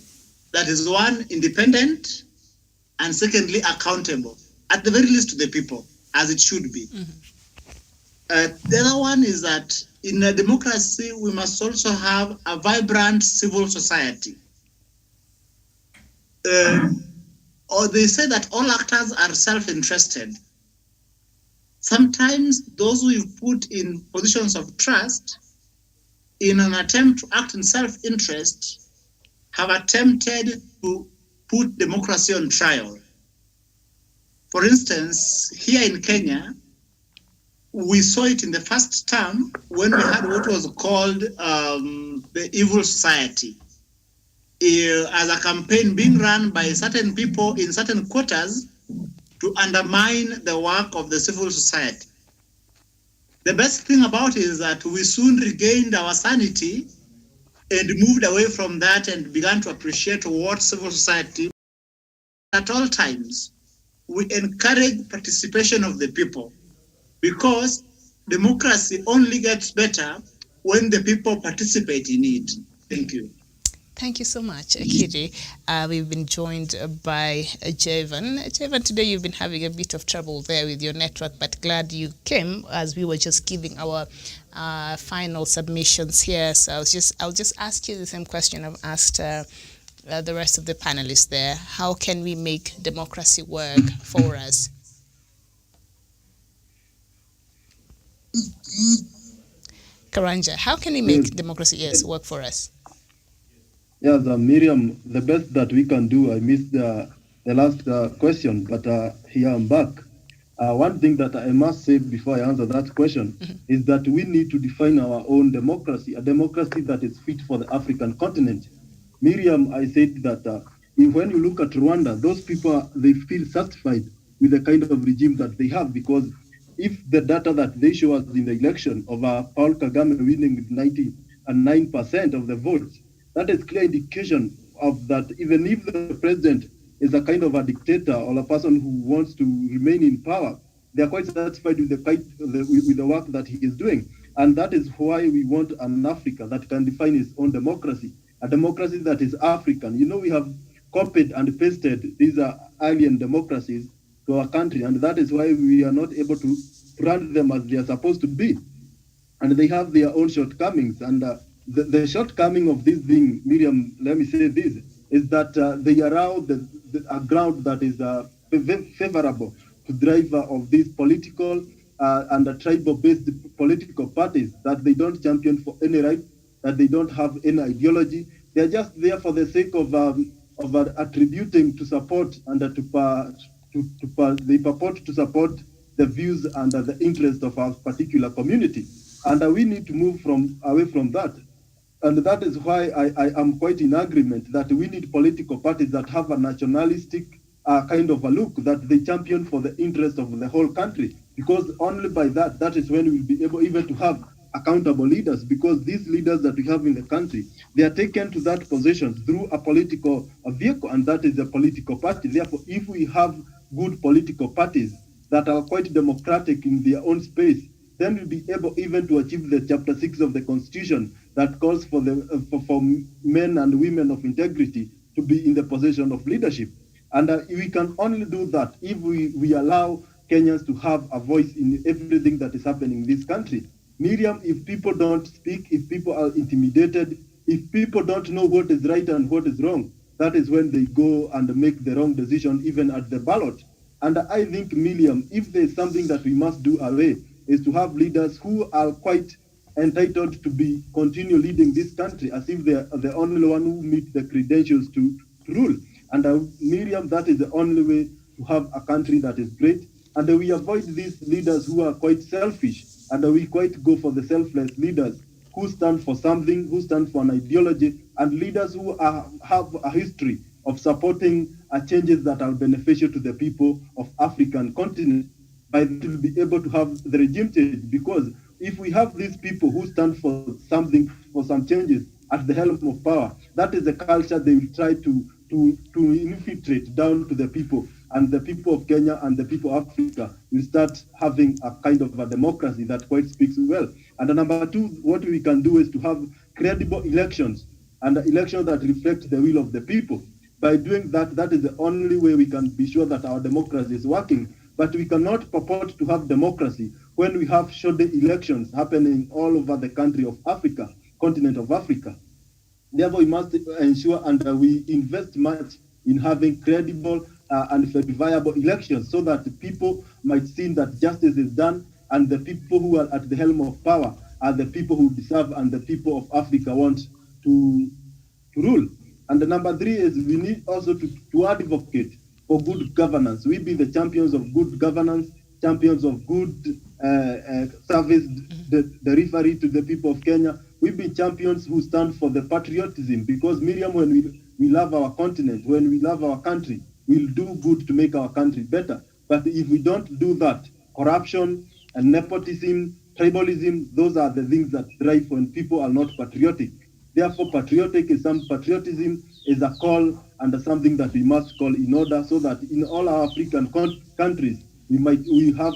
that is, one, independent, and secondly, accountable, at the very least to the people, as it should be. The other one is that in a democracy, we must also have a vibrant civil society. Or they say that all actors are self-interested. Sometimes those we've put in positions of trust, in an attempt to act in self-interest, have attempted to put democracy on trial. For instance, here in Kenya, we saw it in the first term when we had what was called the Evil Society, as a campaign being run by certain people in certain quarters to undermine the work of the civil society. The best thing about it is that we soon regained our sanity and moved away from that and began to appreciate what civil society at all times. we encourage participation of the people, because democracy only gets better when the people participate in it. Thank you. Thank you so much, Kiri. We've been joined by Javan. Javan, today you've been having a bit of trouble there with your network, but glad you came as we were just giving our final submissions here. So I'll just ask you the same question I've asked the rest of the panelists there. How can we make democracy work for us? Karanja, how can we make democracy work for us? Yes, Miriam, the best that we can do, I missed the last question, but here I'm back. One thing that I must say before I answer that question is that we need to define our own democracy, a democracy that is fit for the African continent. Miriam, I said that when you look at Rwanda, those people, they feel satisfied with the kind of regime that they have, because if the data that they show us in the election of Paul Kagame winning with 99% of the votes, that is clear indication of that even if the president is a kind of a dictator or a person who wants to remain in power, they are quite satisfied with the work that he is doing. And that is why we want an Africa that can define its own democracy, a democracy that is African. You know, we have copied and pasted these alien democracies to our country, and that is why we are not able to run them as they are supposed to be. And they have their own shortcomings. And the shortcoming of this thing, Miriam, let me say this, is that they allow a ground that is favorable to drive of these political and tribal-based political parties, that they don't champion for any right, that they don't have any ideology. They're just there for the sake of attributing to support and they purport to support the views and the interests of our particular community. And we need to move away from that. And that is why I am quite in agreement that we need political parties that have a nationalistic kind of a look, that they champion for the interest of the whole country. Because only by that is when we'll be able even to have accountable leaders, because these leaders that we have in the country, they are taken to that position through a political vehicle, and that is a political party. Therefore, if we have good political parties that are quite democratic in their own space, then we'll be able even to achieve the Chapter 6 of the Constitution that calls for for men and women of integrity to be in the position of leadership. And we can only do that if we allow Kenyans to have a voice in everything that is happening in this country. Miriam, if people don't speak, if people are intimidated, if people don't know what is right and what is wrong, that is when they go and make the wrong decision, even at the ballot. And I think, Miriam, if there's something that we must do away, is to have leaders who are quite entitled to continue leading this country as if they're the only one who meet the credentials to rule. And Miriam, that is the only way to have a country that is great. And we avoid these leaders who are quite selfish, and we quite go for the selfless leaders who stand for something, who stand for an ideology, and leaders who have a history of supporting changes that are beneficial to the people of African continent. By that, we'll be able to have the regime change, because if we have these people who stand for something, for some changes at the helm of power, that is the culture they will try to infiltrate down to the people, and the people of Kenya and the people of Africa will start having a kind of a democracy that quite speaks well. And number two, what we can do is to have credible elections, and elections that reflect the will of the people. By doing that, that is the only way we can be sure that our democracy is working. But we cannot purport to have democracy when we have shoddy elections happening all over the country of Africa, continent of Africa. Therefore, we must ensure and we invest much in having credible and viable elections, so that the people might see that justice is done, and the people who are at the helm of power are the people who deserve and the people of Africa want to rule. And the number three is we need also to advocate for good governance. We be the champions of good governance, champions of good service delivery to the people of Kenya. We be champions who stand for the patriotism, because Miriam, when we love our continent, when we love our country, we'll do good to make our country better. But if we don't do that, corruption and nepotism, tribalism, those are the things that drive when people are not patriotic. Therefore, patriotism is a call and something that we must call in order, so that in all our African countries we have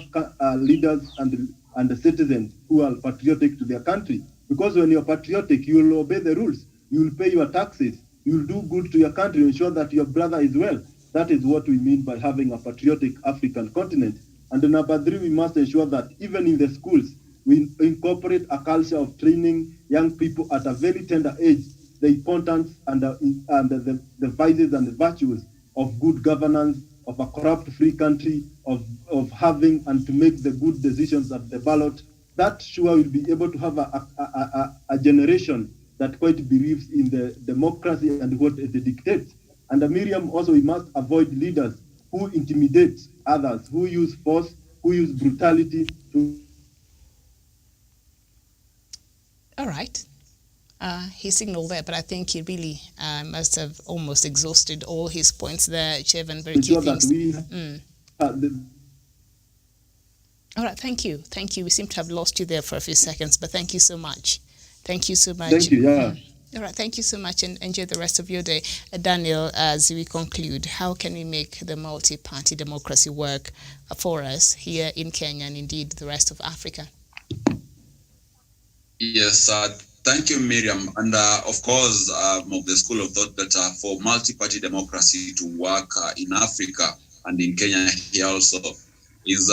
leaders and the citizens who are patriotic to their country. Because when you're patriotic, you will obey the rules, you will pay your taxes, you will do good to your country, ensure that your brother is well. That is what we mean by having a patriotic African continent. And number 3, we must ensure that even in the schools, we incorporate a culture of training young people at a very tender age the importance and the vices and the virtues of good governance, of a corrupt-free country, of having and to make the good decisions at the ballot. That sure will be able to have a generation that quite believes in the democracy and what it dictates. And Miriam, also we must avoid leaders who intimidate others, who use force, who use brutality to... All right. He signaled there, but I think he really must have almost exhausted all his points there, Chevan. Very key things. All right, thank you. Thank you. We seem to have lost you there for a few seconds, but thank you so much. Thank you so much. Thank you, yeah. All right, thank you so much, and enjoy the rest of your day. Daniel, as we conclude, how can we make the multi-party democracy work for us here in Kenya and indeed the rest of Africa? Yes, thank you, Miriam. And of course, of the school of thought that for multi-party democracy to work in Africa and in Kenya here also is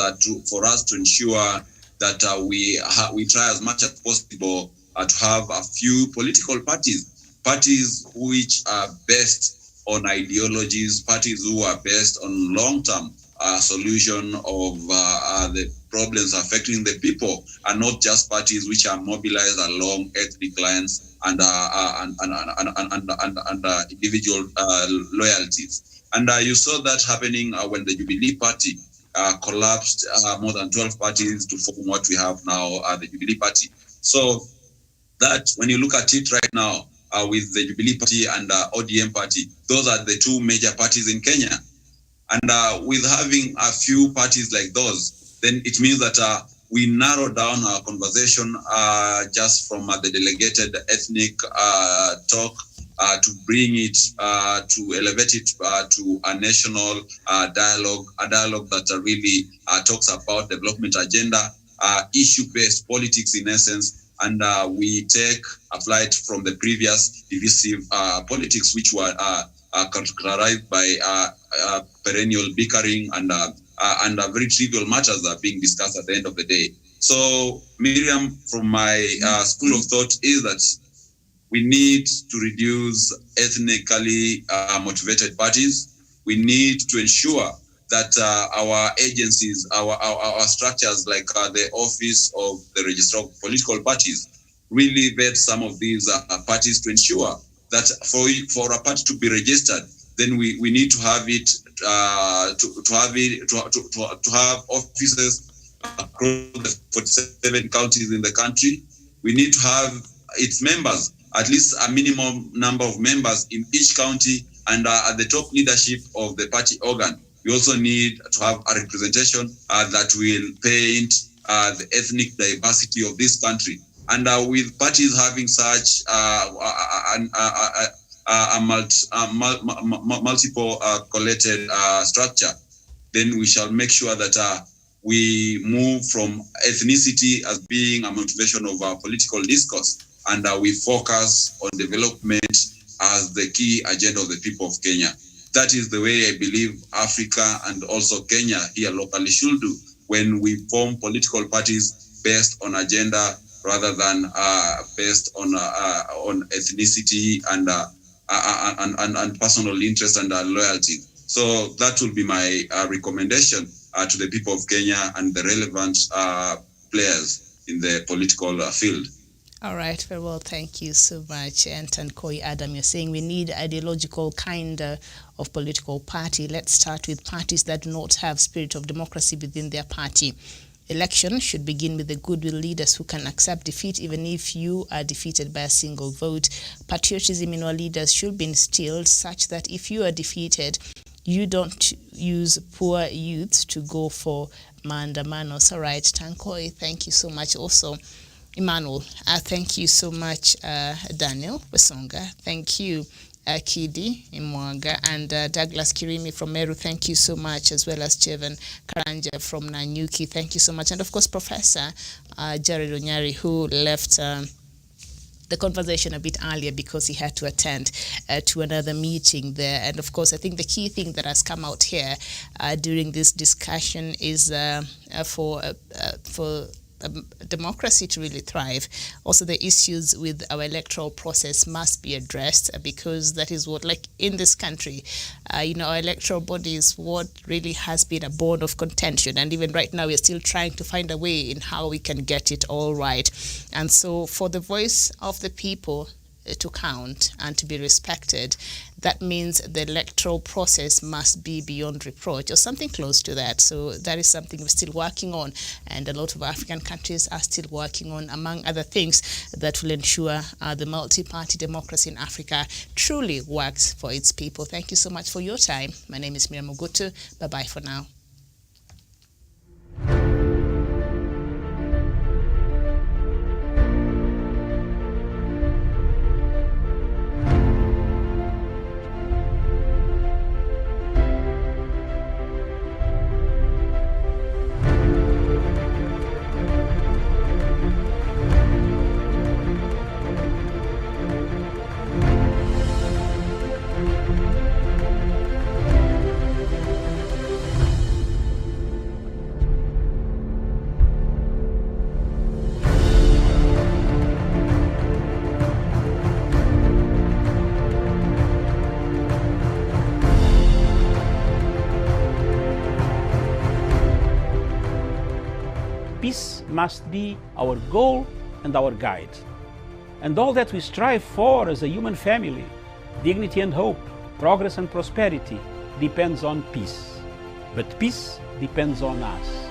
for us to ensure that we try as much as possible to have a few political parties which are based on ideologies, parties who are based on long-term solution of the problems affecting the people, and not just parties which are mobilized along ethnic lines and individual loyalties. And you saw that happening when the Jubilee Party collapsed more than 12 parties to form what we have now, the Jubilee Party. So that when you look at it right now with the Jubilee Party and ODM Party, those are the two major parties in Kenya. And with having a few parties like those, then it means that we narrow down our conversation just from the delegated ethnic talk to bring it, to elevate it to a national dialogue, a dialogue that really talks about development agenda, issue-based politics in essence, and we take a flight from the previous divisive politics, which were characterized by perennial bickering and very trivial matters are being discussed at the end of the day. So, Miriam, from my school of thought is that we need to reduce ethnically motivated parties. We need to ensure that our agencies, our structures like the Office of the Registrar of Political Parties really vet some of these parties to ensure that for a party to be registered, then we need to have it to have offices across the 47 counties in the country. We need to have its members, at least a minimum number of members in each county, and at the top leadership of the party organ. We also need to have a representation that will paint the ethnic diversity of this country. And with parties having such multiple collated structure, then we shall make sure that we move from ethnicity as being a motivation of our political discourse, and we focus on development as the key agenda of the people of Kenya. That is the way I believe Africa and also Kenya here locally should do when we form political parties based on agenda rather than based on ethnicity and personal interest and loyalty. So that will be my recommendation to the people of Kenya and the relevant players in the political field. All right, very well. Thank you so much. And Tankoi Adam, you're saying we need ideological kind of political party. Let's start with parties that do not have spirit of democracy within their party. Election should begin with the goodwill leaders who can accept defeat even if you are defeated by a single vote. Patriotism in our leaders should be instilled such that if you are defeated, you don't use poor youth to go for maandamanos. All right, Tankoi, thank you so much. Also, Emmanuel, thank you so much, Daniel Wasonga. Thank you, Kidi Imwanga, and Douglas Kirimi from Meru. Thank you so much, as well as Chevan Karanja from Nanyuki. Thank you so much. And of course, Professor Jared Onyari, who left the conversation a bit earlier because he had to attend to another meeting there. And of course, I think the key thing that has come out here during this discussion is for democracy to really thrive, also the issues with our electoral process must be addressed, because that is what, like in this country, our electoral body is what really has been a bone of contention, and even right now we're still trying to find a way in how we can get it all right. And so for the voice of the people to count and to be respected, that means the electoral process must be beyond reproach, or something close to that. So that is something we're still working on, and a lot of African countries are still working on, among other things, that will ensure the multi-party democracy in Africa truly works for its people. Thank you so much for your time. My name is Miriam Ogutu. Bye-bye for now. Peace must be our goal and our guide. And all that we strive for as a human family, dignity and hope, progress and prosperity, depends on peace. But peace depends on us.